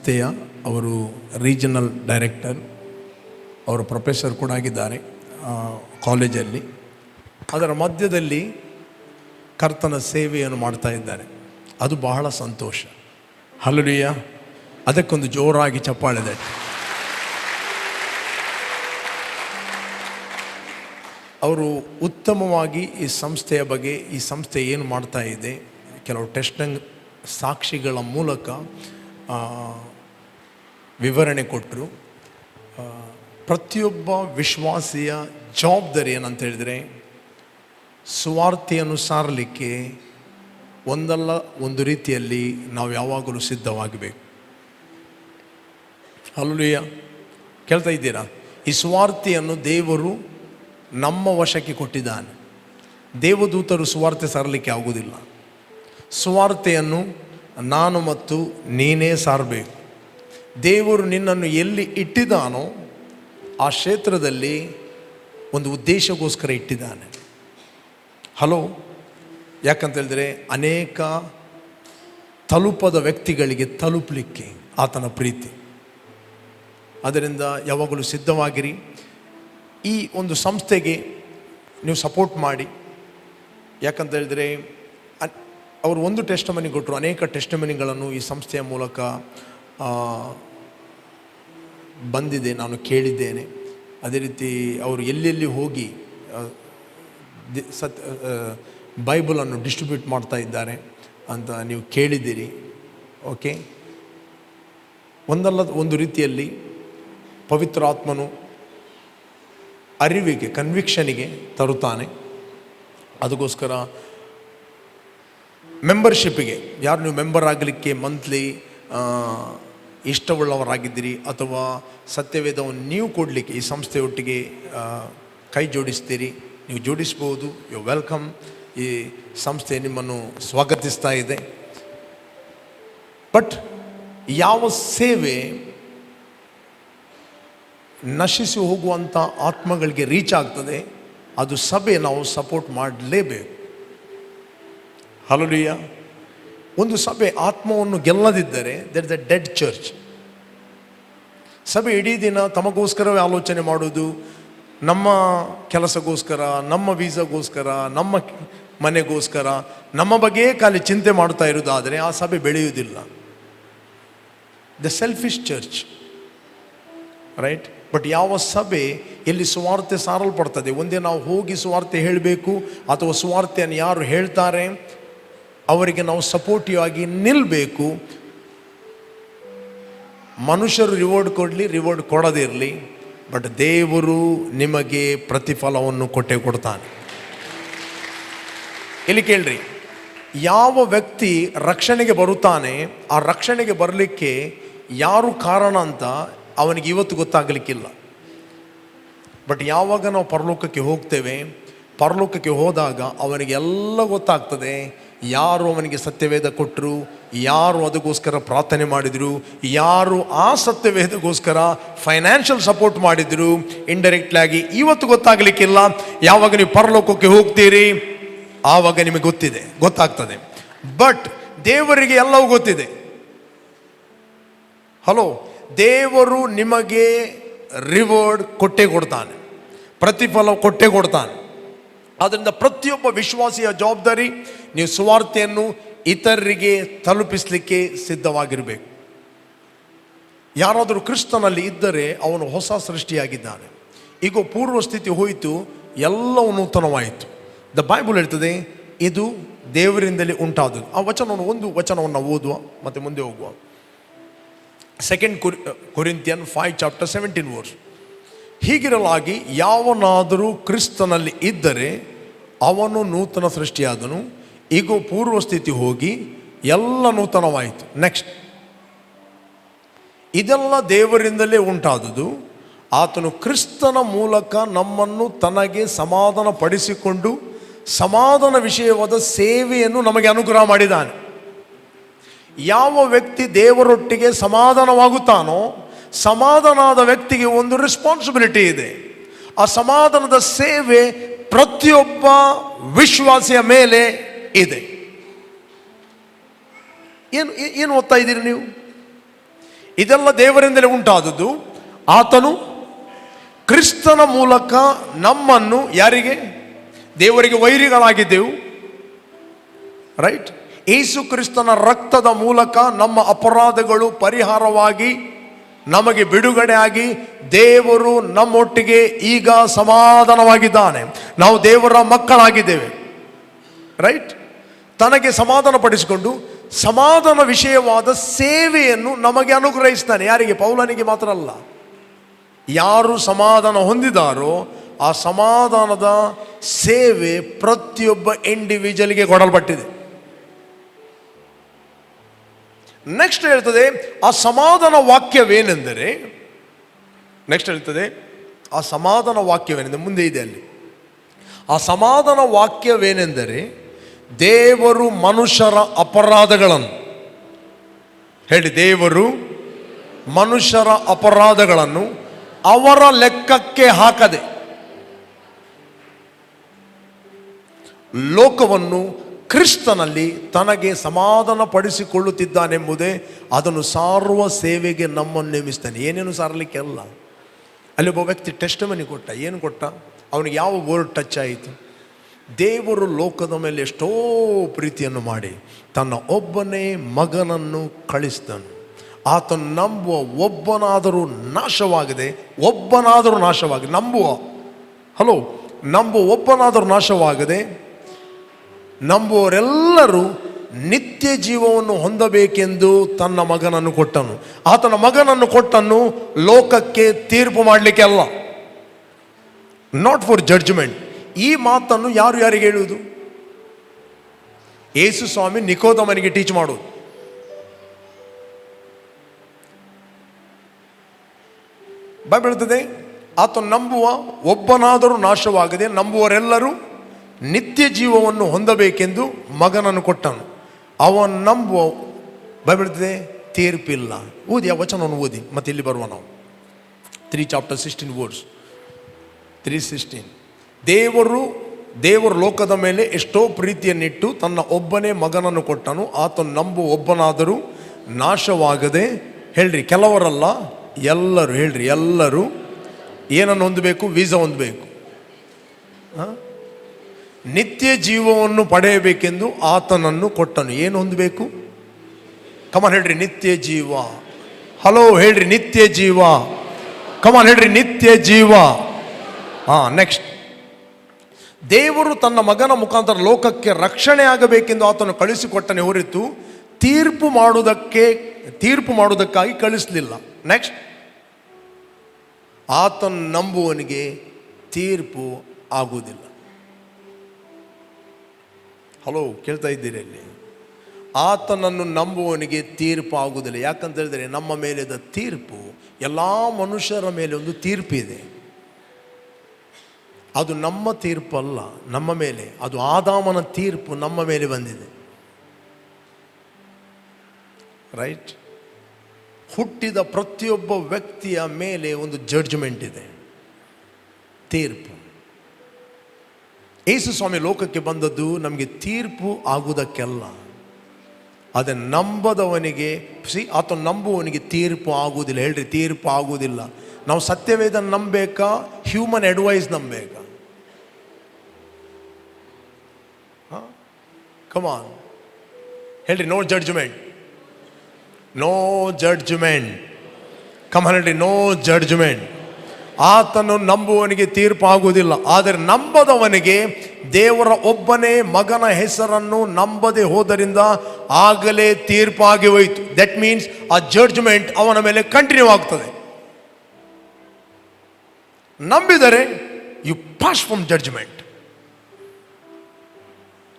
ಸಂಸ್ಥೆಯ ಅವರು regional director, ಅವರು ಪ್ರೊಫೆಸರ್ ಕೂಡ ಆಗಿದ್ದಾರೆ ಕಾಲೇಜಲ್ಲಿ. ಅದರ ಮಧ್ಯದಲ್ಲಿ ಕರ್ತನ ಸೇವೆಯನ್ನು ಮಾಡ್ತಾ ಇದ್ದಾರೆ. ಅದು ಬಹಳ ಸಂತೋಷ. ಹಲ್ಲೆಲೂಯ. ಅದಕ್ಕೊಂದು ಜೋರಾಗಿ ಚಪ್ಪಾಳೆ. ಅವರು ಉತ್ತಮವಾಗಿ ಈ ಸಂಸ್ಥೆಯ ಬಗ್ಗೆ, ಈ ಸಂಸ್ಥೆ ಏನು ಮಾಡ್ತಾ ಇದೆ, ಕೆಲವು ಟೆಸ್ಟಿಂಗ್ ಸಾಕ್ಷಿಗಳ ಮೂಲಕ ವಿವರಣೆ ಕೊಟ್ಟರು. ಪ್ರತಿಯೊಬ್ಬ ವಿಶ್ವಾಸಿಯ ಜವಾಬ್ದಾರಿ ಏನಂತ ಹೇಳಿದರೆ, ಸುವಾರ್ತೆಯನ್ನು ಸಾರಲಿಕ್ಕೆ ಒಂದಲ್ಲ ಒಂದು ರೀತಿಯಲ್ಲಿ ನಾವು ಯಾವಾಗಲೂ ಸಿದ್ಧವಾಗಬೇಕು. ಹಲ್ಲೆಲೂಯ. ಕೇಳ್ತಾ ಇದ್ದೀರಾ? ಈ ಸುವಾರ್ತೆಯನ್ನು ದೇವರು ನಮ್ಮ ವಶಕ್ಕೆ ಕೊಟ್ಟಿದ್ದಾನೆ. ದೇವದೂತರು ಸುವಾರ್ತೆ ಸಾರಲಿಕ್ಕೆ ಆಗುವುದಿಲ್ಲ. ಸುವಾರ್ತೆಯನ್ನು ನಾನು ಮತ್ತು ನೀನೇ ಸಾರಬೇಕು. ದೇವರು ನಿನ್ನನ್ನು ಎಲ್ಲಿ ಇಟ್ಟಿದ್ದಾನೋ ಆ ಕ್ಷೇತ್ರದಲ್ಲಿ ಒಂದು ಉದ್ದೇಶಕ್ಕೋಸ್ಕರ ಇಟ್ಟಿದ್ದಾನೆ. ಹಲೋ. ಯಾಕಂತ ಹೇಳಿದ್ರೆ, ಅನೇಕ ತಲುಪದ ವ್ಯಕ್ತಿಗಳಿಗೆ ತಲುಪಲಿಕ್ಕೆ ಆತನ ಪ್ರೀತಿ. ಅದರಿಂದ ಯಾವಾಗಲೂ ಸಿದ್ಧವಾಗಿರಿ. ಈ ಒಂದು ಸಂಸ್ಥೆಗೆ ನೀವು ಸಪೋರ್ಟ್ ಮಾಡಿ. ಯಾಕಂತ ಹೇಳಿದ್ರೆ, ಅವರು ಒಂದು ಟೆಸ್ಟಿಮನಿ ಕೊಟ್ಟರು. ಅನೇಕ ಟೆಸ್ಟಿಮನಿಗಳನ್ನು ಈ ಸಂಸ್ಥೆಯ ಮೂಲಕ ಬಂದಿದೆ, ನಾನು ಕೇಳಿದ್ದೇನೆ. ಅದೇ ರೀತಿ ಅವರು ಎಲ್ಲೆಲ್ಲಿ ಹೋಗಿ ಬೈಬಲನ್ನು ಡಿಸ್ಟ್ರಿಬ್ಯೂಟ್ ಮಾಡ್ತಾ ಇದ್ದಾರೆ ಅಂತ ನೀವು ಕೇಳಿದ್ದೀರಿ. ಓಕೆ. ಒಂದಲ್ಲ ಒಂದು ರೀತಿಯಲ್ಲಿ ಪವಿತ್ರಾತ್ಮನು ಅರಿವಿಗೆ, ಕನ್ವಿಕ್ಷನಿಗೆ ತರುತ್ತಾನೆ. ಅದಕ್ಕೋಸ್ಕರ ಮೆಂಬರ್ಶಿಪ್ಪಿಗೆ, ಯಾರು ನೀವು ಮೆಂಬರ್ ಆಗಲಿಕ್ಕೆ ಮಂತ್ಲಿ ಇಷ್ಟವುಳ್ಳವರಾಗಿದ್ದೀರಿ ಅಥವಾ ಸತ್ಯವೇದವನ್ನು ನೀವು ಕೊಡಲಿಕ್ಕೆ ಈ ಸಂಸ್ಥೆಯೊಟ್ಟಿಗೆ ಕೈ ಜೋಡಿಸ್ತೀರಿ, ನೀವು ಜೋಡಿಸ್ಬೋದು. You welcome. ಈ ಸಂಸ್ಥೆ ನಿಮ್ಮನ್ನು ಸ್ವಾಗತಿಸ್ತಾ ಇದೆ. ಬಟ್ ಯಾವ ಸೇವೆ ನಶಿಸಿ ಹೋಗುವಂಥ ಆತ್ಮಗಳಿಗೆ ರೀಚ್ ಆಗ್ತದೆ, ಅದು ಸಭೆ ನಾವು ಸಪೋರ್ಟ್ ಮಾಡಲೇಬೇಕು. ಹಲ್ಲೆಲೂಯಾ. ಒಂದು ಸಭೆ ಆತ್ಮವನ್ನು ಗೆಲ್ಲದಿದ್ದರೆ that is a dead church. ಸಭೆ ಇಡೀ ದಿನ ತಮಗೋಸ್ಕರವೇ ಆಲೋಚನೆ ಮಾಡೋದು, ನಮ್ಮ ಕೆಲಸಗೋಸ್ಕರ, ನಮ್ಮ ವೀಸಾಗೋಸ್ಕರ, ನಮ್ಮ ಮನೆಗೋಸ್ಕರ, ನಮ್ಮ ಬಗ್ಗೆ ಖಾಲಿ ಚಿಂತೆ ಮಾಡ್ತಾ ಇರೋದಾದರೆ ಆ ಸಭೆ ಬೆಳೆಯುವುದಿಲ್ಲ. The selfish church, right? But ಯಾವ ಸಭೆ ಎಲ್ಲಿ ಸುವಾರ್ತೆ ಸಾರಲ್ಪಡ್ತದೆ, ಒಂದೇ ನಾವು ಹೋಗಿ ಸುವಾರ್ತೆ ಹೇಳಬೇಕು ಅಥವಾ ಸುವಾರ್ತೆಯನ್ನು ಯಾರು ಹೇಳ್ತಾರೆ ಅವರಿಗೆ ನಾವು ಸಪೋರ್ಟಿವ್ ಆಗಿ ನಿಲ್ಲಬೇಕು. ಮನುಷ್ಯರು ರಿವಾರ್ಡ್ ಕೊಡಲಿ, ರಿವಾರ್ಡ್ ಕೊಡದೇ ಇರಲಿ, ಬಟ್ ದೇವರು ನಿಮಗೆ ಪ್ರತಿಫಲವನ್ನು ಕೊಟ್ಟೇ ಕೊಡ್ತಾನೆ. ಇಲ್ಲಿ ಕೇಳ್ರಿ, ಯಾವ ವ್ಯಕ್ತಿ ರಕ್ಷಣೆಗೆ ಬರುತ್ತಾನೆ, ಆ ರಕ್ಷಣೆಗೆ ಬರಲಿಕ್ಕೆ ಯಾರು ಕಾರಣ ಅಂತ ಅವನಿಗೆ ಇವತ್ತು ಗೊತ್ತಾಗಲಿಕ್ಕಿಲ್ಲ. ಬಟ್ ಯಾವಾಗ ನಾವು ಪರಲೋಕಕ್ಕೆ ಹೋಗ್ತೇವೆ, ಪರಲೋಕಕ್ಕೆ ಹೋದಾಗ ಅವನಿಗೆ ಎಲ್ಲ ಗೊತ್ತಾಗ್ತದೆ. ಯಾರು ಅವನಿಗೆ ಸತ್ಯವೇದ ಕೊಟ್ಟರು, ಯಾರು ಅದಕ್ಕೋಸ್ಕರ ಪ್ರಾರ್ಥನೆ ಮಾಡಿದರು, ಯಾರು ಆ ಸತ್ಯವೇದಕ್ಕೋಸ್ಕರ ಫೈನಾನ್ಷಿಯಲ್ ಸಪೋರ್ಟ್ ಮಾಡಿದರು ಇಂಡೈರೆಕ್ಟ್ಲಾಗಿ, ಇವತ್ತು ಗೊತ್ತಾಗಲಿಕ್ಕಿಲ್ಲ. ಯಾವಾಗ ನೀವು ಪರಲೋಕಕ್ಕೆ ಹೋಗ್ತೀರಿ ಆವಾಗ ನಿಮಗೆ ಗೊತ್ತಾಗ್ತದೆ. ಬಟ್ ದೇವರಿಗೆ ಎಲ್ಲವೂ ಗೊತ್ತಿದೆ. ಹಲೋ. ದೇವರು ನಿಮಗೆ ರಿವಾರ್ಡ್ ಕೊಟ್ಟೇ ಕೊಡ್ತಾನೆ, ಪ್ರತಿಫಲ ಕೊಟ್ಟೇ ಕೊಡ್ತಾನೆ. ಆದ್ದರಿಂದ ಪ್ರತಿಯೊಬ್ಬ ವಿಶ್ವಾಸಿಯ ಜವಾಬ್ದಾರಿ, ನೀವು ಸುವಾರ್ತೆಯನ್ನು ಇತರರಿಗೆ ತಲುಪಿಸಲಿಕ್ಕೆ ಸಿದ್ಧವಾಗಿರಬೇಕು. ಯಾರಾದರೂ ಕ್ರಿಸ್ತನಲ್ಲಿ ಇದ್ದರೆ ಅವನು ಹೊಸ ಸೃಷ್ಟಿಯಾಗಿದ್ದಾನೆ. ಈಗ ಪೂರ್ವ ಸ್ಥಿತಿ ಹೋಯಿತು, ಎಲ್ಲವೂ ನೂತನವಾಯಿತು. ದ ಬೈಬಲ್ ಹೇಳ್ತದೆ ಇದು ದೇವರಿಂದಲೇ ಉಂಟಾದದ್ದು. ಆ ಒಂದು ವಚನವನ್ನು ಓದುವ ಮತ್ತೆ ಮುಂದೆ ಹೋಗುವ. 2 Corinthians 5:17. ಹೀಗಿರಲಾಗಿ ಯಾವನಾದರೂ ಕ್ರಿಸ್ತನಲ್ಲಿ ಇದ್ದರೆ ಅವನು ನೂತನ ಸೃಷ್ಟಿಯಾದನು, ಈಗ ಪೂರ್ವ ಸ್ಥಿತಿ ಹೋಗಿ ಎಲ್ಲ ನೂತನವಾಯಿತು. ನೆಕ್ಸ್ಟ್, ಇದೆಲ್ಲ ದೇವರಿಂದಲೇ ಉಂಟಾದುದು. ಆತನು ಕ್ರಿಸ್ತನ ಮೂಲಕ ನಮ್ಮನ್ನು ತನಗೆ ಸಮಾಧಾನ ಪಡಿಸಿಕೊಂಡು ಸಮಾಧಾನ ವಿಷಯವಾದ ಸೇವೆಯನ್ನು ನಮಗೆ ಅನುಗ್ರಹ ಮಾಡಿದ್ದಾನೆ. ಯಾವ ವ್ಯಕ್ತಿ ದೇವರೊಟ್ಟಿಗೆ ಸಮಾಧಾನವಾಗುತ್ತಾನೋ, ಸಮಾಧಾನದ ವ್ಯಕ್ತಿಗೆ ಒಂದು ರೆಸ್ಪಾನ್ಸಿಬಿಲಿಟಿ ಇದೆ. ಆ ಸಮಾಧಾನದ ಸೇವೆ ಪ್ರತಿಯೊಬ್ಬ ವಿಶ್ವಾಸಿಯ ಮೇಲೆ ಇದೆ. ಏನು ಓದ್ತಾ ಇದ್ದೀರಿ ನೀವು? ಇದೆಲ್ಲ ದೇವರಿಂದಲೇ ಉಂಟಾದದ್ದು. ಆತನು ಕ್ರಿಸ್ತನ ಮೂಲಕ ನಮ್ಮನ್ನು ಯಾರಿಗೆ? ದೇವರಿಗೆ ವೈರಿಗಳಾಗಿದ್ದೆವು, ರೈಟ್? ಯೇಸು ಕ್ರಿಸ್ತನ ರಕ್ತದ ಮೂಲಕ ನಮ್ಮ ಅಪರಾಧಗಳು ಪರಿಹಾರವಾಗಿ ನಮಗೆ ಬಿಡುಗಡೆ ಆಗಿ ದೇವರು ನಮ್ಮೊಟ್ಟಿಗೆ ಈಗ ಸಮಾಧಾನವಾಗಿದ್ದಾನೆ. ನಾವು ದೇವರ ಮಕ್ಕಳಾಗಿದ್ದೇವೆ, ರೈಟ್? ತನಗೆ ಸಮಾಧಾನ ಪಡಿಸಿಕೊಂಡು ಸಮಾಧಾನ ವಿಷಯವಾದ ಸೇವೆಯನ್ನು ನಮಗೆ ಅನುಗ್ರಹಿಸ್ತಾನೆ. ಯಾರಿಗೆ? ಪೌಲನಿಗೆ ಮಾತ್ರ ಅಲ್ಲ. ಯಾರು ಸಮಾಧಾನ ಹೊಂದಿದಾರೋ ಆ ಸಮಾಧಾನದ ಸೇವೆ ಪ್ರತಿಯೊಬ್ಬ ಇಂಡಿವಿಜುವಲ್ಗೆ ಕೊಡಲ್ಪಟ್ಟಿದೆ. ನೆಕ್ಸ್ಟ್ ಹೇಳ್ತದೆ ಆ ಸಮಾಧಾನ ವಾಕ್ಯವೇನೆಂದರೆ, ನೆಕ್ಸ್ಟ್ ಹೇಳ್ತದೆ ಆ ಸಮಾಧಾನ ವಾಕ್ಯವೇನೆಂದರೆ, ಮುಂದೆ ಇದೆ ಅಲ್ಲಿ. ಆ ಸಮಾಧಾನ ವಾಕ್ಯವೇನೆಂದರೆ ದೇವರು ಮನುಷ್ಯರ ಅಪರಾಧಗಳನ್ನು, ಹೇಳಿ, ದೇವರು ಮನುಷ್ಯರ ಅಪರಾಧಗಳನ್ನು ಅವರ ಲೆಕ್ಕಕ್ಕೆ ಹಾಕದೆ ಲೋಕವನ್ನು ಕ್ರಿಸ್ತನಲ್ಲಿ ತನಗೆ ಸಮಾಧಾನ ಪಡಿಸಿಕೊಳ್ಳುತ್ತಿದ್ದಾನೆಂಬುದೇ ಅದನ್ನು ಸಾರುವ ಸೇವೆಗೆ ನಮ್ಮನ್ನು ನೇಮಿಸ್ತಾನೆ. ಏನೇನು ಸಾರಲಿಕ್ಕೆ ಅಲ್ಲ. ಅಲ್ಲಿ ಒಬ್ಬ ವ್ಯಕ್ತಿ ಟೆಸ್ಟಿಮನಿ ಕೊಟ್ಟ. ಏನು ಕೊಟ್ಟ? ಅವನಿಗೆ ಯಾವ ವರ್ಡ್ ಟಚ್ ಆಯಿತು? ದೇವರು ಲೋಕದ ಮೇಲೆ ಎಷ್ಟೋ ಪ್ರೀತಿಯನ್ನು ಮಾಡಿ ತನ್ನ ಒಬ್ಬನೇ ಮಗನನ್ನು ಕಳಿಸಿದನು. ಆತನು ನಂಬುವ ಒಬ್ಬನಾದರೂ ನಾಶವಾಗದೆ, ಒಬ್ಬನಾದರೂ ನಾಶವಾಗದೆ, ನಂಬುವ ಒಬ್ಬನಾದರೂ ನಾಶವಾಗದೆ ನಂಬುವರೆಲ್ಲರೂ ನಿತ್ಯ ಜೀವವನ್ನು ಹೊಂದಬೇಕೆಂದು ತನ್ನ ಮಗನನ್ನು ಕೊಟ್ಟನು. ಆತನ ಮಗನನ್ನು ಕೊಟ್ಟನು ಲೋಕಕ್ಕೆ ತೀರ್ಪು ಮಾಡಲಿಕ್ಕೆ ಅಲ್ಲ, ನಾಟ್ ಫಾರ್ ಜಡ್ಜ್ಮೆಂಟ್. ಈ ಮಾತನ್ನು ಯಾರಿಗೆ ಹೇಳುವುದು? ಯೇಸು ಸ್ವಾಮಿ ನಿಕೋದೇಮನಿಗೆ ಟೀಚ್ ಮಾಡೋದು. ಬೈಬಲ್ ಹೇಳ್ತದೆ ಆತನು ನಂಬುವ ಒಬ್ಬನಾದರೂ ನಾಶವಾಗದೆ ನಂಬುವರೆಲ್ಲರೂ ನಿತ್ಯ ಜೀವವನ್ನು ಹೊಂದಬೇಕೆಂದು ಮಗನನ್ನು ಕೊಟ್ಟನು. ಅವನು ನಂಬುವ, ಬೈಬಲ್ ಹೇಳ್ತದೆ, ತೀರ್ಪಿಲ್ಲ. ಓದಿ ಆ ವಚನವನ್ನು ಓದಿ, ಮತ್ತೆ ಇಲ್ಲಿ ಬರುವ ನಾವು 3 chapter 16 words 3:16. ದೇವರು ಲೋಕದ ಮೇಲೆ ಎಷ್ಟೋ ಪ್ರೀತಿಯನ್ನಿಟ್ಟು ತನ್ನ ಒಬ್ಬನೇ ಮಗನನ್ನು ಕೊಟ್ಟನು. ಆತನು ನಂಬುವ ಒಬ್ಬನಾದರೂ ನಾಶವಾಗದೆ, ಹೇಳ್ರಿ, ಕೆಲವರಲ್ಲ ಎಲ್ಲರೂ, ಹೇಳ್ರಿ, ಎಲ್ಲರೂ ಏನನ್ನು ಹೊಂದಬೇಕು? ವೀಸಾ ಹೊಂದಬೇಕು, ನಿತ್ಯ ಜೀವವನ್ನು ಪಡೆಯಬೇಕೆಂದು ಆತನನ್ನು ಕೊಟ್ಟನು. ಏನು ಹೊಂದಬೇಕು? ಕಮಾನ್ ಹೇಳ್ರಿ, ನಿತ್ಯ ಜೀವ. ಹಲೋ, ಹೇಳ್ರಿ, ನಿತ್ಯ ಜೀವ. ಕಮಾನ್ ಹೇಳ್ರಿ, ನಿತ್ಯ ಜೀವ. ನೆಕ್ಸ್ಟ್, ದೇವರು ತನ್ನ ಮಗನ ಮುಖಾಂತರ ಲೋಕಕ್ಕೆ ರಕ್ಷಣೆ ಆಗಬೇಕೆಂದು ಆತನು ಕಳಿಸಿಕೊಟ್ಟನೆ ಹೊರತು ತೀರ್ಪು ಮಾಡುವುದಕ್ಕಾಗಿ ಕಳಿಸಲಿಲ್ಲ. ನೆಕ್ಸ್ಟ್, ಆತನು ನಂಬುವನಿಗೆ ತೀರ್ಪು ಆಗುವುದಿಲ್ಲ. ಹಲೋ, ಕೇಳ್ತಾ ಇದ್ದೀರಿ? ಅಲ್ಲಿ ಆತನನ್ನು ನಂಬುವವನಿಗೆ ತೀರ್ಪು ಆಗುವುದಿಲ್ಲ. ಯಾಕಂತ ಹೇಳಿದರೆ ನಮ್ಮ ಮೇಲಿದ್ದ ತೀರ್ಪು, ಎಲ್ಲ ಮನುಷ್ಯರ ಮೇಲೆ ಒಂದು ತೀರ್ಪಿದೆ. ಅದು ನಮ್ಮ ತೀರ್ಪು ಅಲ್ಲ, ನಮ್ಮ ಮೇಲೆ, ಅದು ಆದಾಮನ ತೀರ್ಪು ನಮ್ಮ ಮೇಲೆ ಬಂದಿದೆ, ರೈಟ್? ಹುಟ್ಟಿದ ಪ್ರತಿಯೊಬ್ಬ ವ್ಯಕ್ತಿಯ ಮೇಲೆ ಒಂದು ಜಡ್ಜ್ಮೆಂಟ್ ಇದೆ, ತೀರ್ಪು. ಯೇಸು ಸ್ವಾಮಿ ಲೋಕಕ್ಕೆ ಬಂದದ್ದು ನಮಗೆ ತೀರ್ಪು ಆಗುವುದಕ್ಕೆಲ್ಲ. ಅದೇ ನಂಬದವನಿಗೆ, ಆತನು ನಂಬುವವನಿಗೆ ತೀರ್ಪು ಆಗುವುದಿಲ್ಲ. ಹೇಳ್ರಿ, ತೀರ್ಪು ಆಗುವುದಿಲ್ಲ. ನಾವು ಸತ್ಯವೇದ ನಂಬಬೇಕಾ, ಹ್ಯೂಮನ್ ಅಡ್ವೈಸ್ ನಂಬಬೇಕಾ? ಕಮಾನ್ ಹೇಳ್ರಿ, ನೋ ಜಡ್ಜ್ಮೆಂಟ್, ನೋ ಜಡ್ಜ್ಮೆಂಟ್. ಕಮಾನ್ ಹೇಳ್ರಿ, ನೋ ಜಡ್ಜ್ಮೆಂಟ್. ಆತನು ನಂಬುವವನಿಗೆ ತೀರ್ಪು ಆಗುವುದಿಲ್ಲ. ಆದರೆ ನಂಬದವನಿಗೆ ದೇವರ ಒಬ್ಬನೇ ಮಗನ ಹೆಸರನ್ನು ನಂಬದೆ ಹೋದರಿಂದ ಆಗಲೇ ತೀರ್ಪಾಗಿ ಹೋಯಿತು. ದಟ್ ಮೀನ್ಸ್ ಆ ಜಡ್ಜ್ಮೆಂಟ್ ಅವನ ಮೇಲೆ ಕಂಟಿನ್ಯೂ ಆಗ್ತದೆ. ನಂಬಿದರೆ ಯು ಪಾಸ್ ಫ್ರಮ್ ಜಡ್ಜ್ಮೆಂಟ್.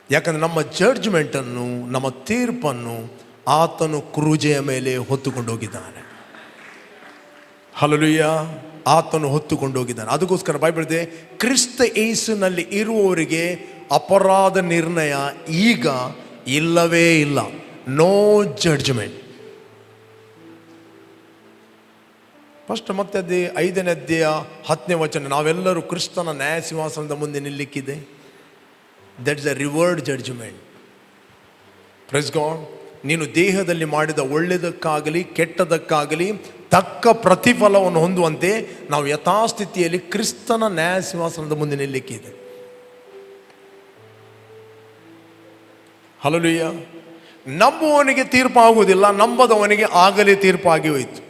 ಯಾಕಂದ್ರೆ ನಮ್ಮ ಜಡ್ಜ್ಮೆಂಟನ್ನು, ನಮ್ಮ ತೀರ್ಪನ್ನು ಆತನು ಕ್ರೂಜೆಯ ಮೇಲೆ ಹೊತ್ತುಕೊಂಡು ಹೋಗಿದ್ದಾನೆ. ಹಲ್ಲೆಲೂಯಾ. ಆತನು ಹೊತ್ತುಕೊಂಡು ಹೋಗಿದ್ದಾನೆ. ಅದಕ್ಕೋಸ್ಕರ ಬೈಬಲ್ ಇದೆ, ಕ್ರಿಸ್ತ ಯೇಸುನಲ್ಲಿ ಇರುವವರಿಗೆ ಅಪರಾಧ ನಿರ್ಣಯ ಈಗ ಇಲ್ಲವೇ ಇಲ್ಲ. No judgment. ಫಸ್ಟ್ ಮತ್ತೆ 5ನೇ ಅಧ್ಯಾಯ 10ನೇ ವಚನ, ನಾವೆಲ್ಲರೂ ಕ್ರಿಸ್ತನ ನ್ಯಾಯ ಸಿಂಹಾಸನದ ಮುಂದೆ ನಿಲ್ಲಿಕ್ಕಿದೆ. That is a reward judgment. Praise God. ನೀನು ದೇಹದಲ್ಲಿ ಮಾಡಿದ ಒಳ್ಳೆಯದಕ್ಕಾಗಲಿ ಕೆಟ್ಟದಕ್ಕಾಗಲಿ ತಕ್ಕ ಪ್ರತಿಫಲವನ್ನು ಹೊಂದುವಂತೆ ನಾವು ಯಥಾಸ್ಥಿತಿಯಲ್ಲಿ ಕ್ರಿಸ್ತನ ನ್ಯಾಯ ಸಿಂಹಾಸನದ ಮುಂದೆ ನಿಲ್ಲಕ್ಕಿದೆ. ಹಲ್ಲೆಲೂಯಾ. ನಂಬುವವನಿಗೆ ತೀರ್ಪು ಆಗುವುದಿಲ್ಲ, ನಂಬದವನಿಗೆ ಆಗಲೇ ತೀರ್ಪಾಗಿ ಹೋಯಿತು.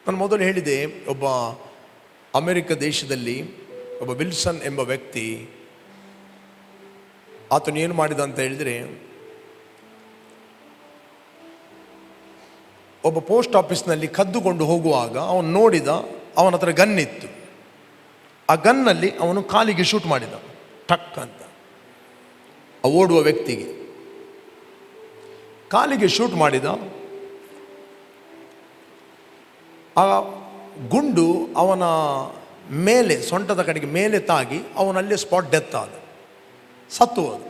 ನಾನು ಮೊದಲು ಹೇಳಿದೆ, ಒಬ್ಬ ಅಮೆರಿಕ ದೇಶದಲ್ಲಿ ಒಬ್ಬ ವಿಲ್ಸನ್ ಎಂಬ ವ್ಯಕ್ತಿ, ಆತನು ಏನು ಮಾಡಿದ ಅಂತ ಹೇಳಿದರೆ, ಒಬ್ಬ ಪೋಸ್ಟ್ ಆಫೀಸ್ನಲ್ಲಿ ಕದ್ದುಕೊಂಡು ಹೋಗುವಾಗ ಅವನು ನೋಡಿದ, ಅವನ ಹತ್ರ ಗನ್ ಇತ್ತು. ಆ ಗನ್ನಲ್ಲಿ ಅವನು ಕಾಲಿಗೆ ಶೂಟ್ ಮಾಡಿದ, ಟಕ್ ಅಂತ. ಆ ಓಡುವ ವ್ಯಕ್ತಿಗೆ ಕಾಲಿಗೆ ಶೂಟ್ ಮಾಡಿದ. ಆ ಗುಂಡು ಅವನ ಮೇಲೆ, ಸೊಂಟದ ಕಡೆಗೆ ಮೇಲೆ ತಾಗಿ ಅವನಲ್ಲೇ ಸ್ಪಾಟ್ ಡೆತ್ ಆದ, ಸತ್ತು ಹೋದ.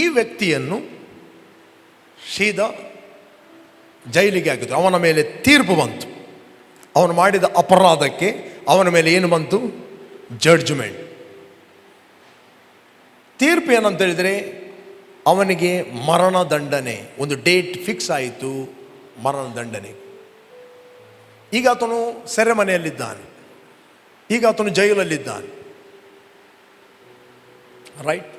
ಈ ವ್ಯಕ್ತಿಯನ್ನು ಸೀದಾ ಜೈಲಿಗೆ ಹಾಕಿದ್ರು. ಅವನ ಮೇಲೆ ತೀರ್ಪು ಬಂತು. ಅವನು ಮಾಡಿದ ಅಪರಾಧಕ್ಕೆ ಅವನ ಮೇಲೆ ಏನು ಬಂತು? ಜಡ್ಜ್ಮೆಂಟ್. ತೀರ್ಪು ಏನಂತ ಹೇಳಿದರೆ, ಅವನಿಗೆ ಮರಣದಂಡನೆ, ಒಂದು ಡೇಟ್ ಫಿಕ್ಸ್ ಆಯಿತು, ಮರಣದಂಡನೆ. ಈಗ ಆತನು ಸೆರೆಮನೆಯಲ್ಲಿದ್ದಾನೆ, ಈಗ ಆತನು ಜೈಲಲ್ಲಿದ್ದಾನೆ. ರೈಟ್.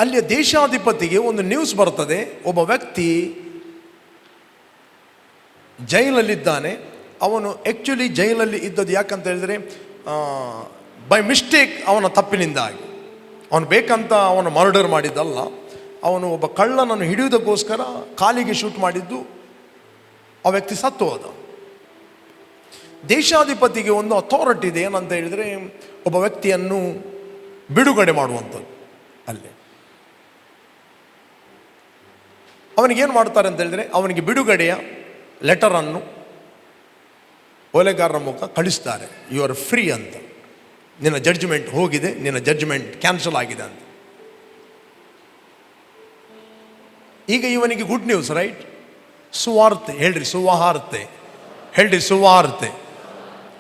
ಅಲ್ಲಿಯ ದೇಶಾಧಿಪತಿಗೆ ಒಂದು ನ್ಯೂಸ್ ಬರ್ತದೆ, ಒಬ್ಬ ವ್ಯಕ್ತಿ ಜೈಲಲ್ಲಿದ್ದಾನೆ. ಅವನು ಆ್ಯಕ್ಚುಲಿ ಜೈಲಲ್ಲಿ ಇದ್ದದ್ದು ಯಾಕಂತ ಹೇಳಿದರೆ, ಬೈ ಮಿಸ್ಟೇಕ್, ಅವನ ತಪ್ಪಿನಿಂದಾಗಿ. ಅವನು ಬೇಕಂತ ಅವನು ಮರ್ಡರ್ ಮಾಡಿದ್ದಲ್ಲ. ಅವನು ಒಬ್ಬ ಕಳ್ಳನನ್ನು ಹಿಡಿಯುವುದಕ್ಕೋಸ್ಕರ ಕಾಲಿಗೆ ಶೂಟ್ ಮಾಡಿದ್ದು, ಆ ವ್ಯಕ್ತಿ ಸತ್ತು ಹೋದ. ದೇಶಾಧಿಪತಿಗೆ ಒಂದು ಅಥಾರಿಟಿ ಇದೆ, ಏನಂತ ಹೇಳಿದರೆ ಒಬ್ಬ ವ್ಯಕ್ತಿಯನ್ನು ಬಿಡುಗಡೆ ಮಾಡುವಂಥದ್ದು. ಅಲ್ಲೇ ಅವನಿಗೇನು ಮಾಡ್ತಾರೆ ಅಂತ ಹೇಳಿದರೆ, ಅವನಿಗೆ ಬಿಡುಗಡೆಯ ಲೆಟರನ್ನು ಓಲೆಗಾರರ ಮುಖ ಕಳಿಸ್ತಾರೆ. ಯು ಆರ್ ಫ್ರೀ ಅಂತ, ನಿನ್ನ ಜಡ್ಜ್ಮೆಂಟ್ ಹೋಗಿದೆ, ನಿನ್ನ ಜಡ್ಜ್ಮೆಂಟ್ ಕ್ಯಾನ್ಸಲ್ ಆಗಿದೆ ಅಂತ. ಈಗ ಇವನಿಗೆ ಗುಡ್ ನ್ಯೂಸ್, ರೈಟ್? ಸುವಾರ್ತೆ ಹೇಳ್ರಿ, ಸುವಾರ್ತೆ ಹೇಳ್ರಿ, ಸುವಾರ್ತೆ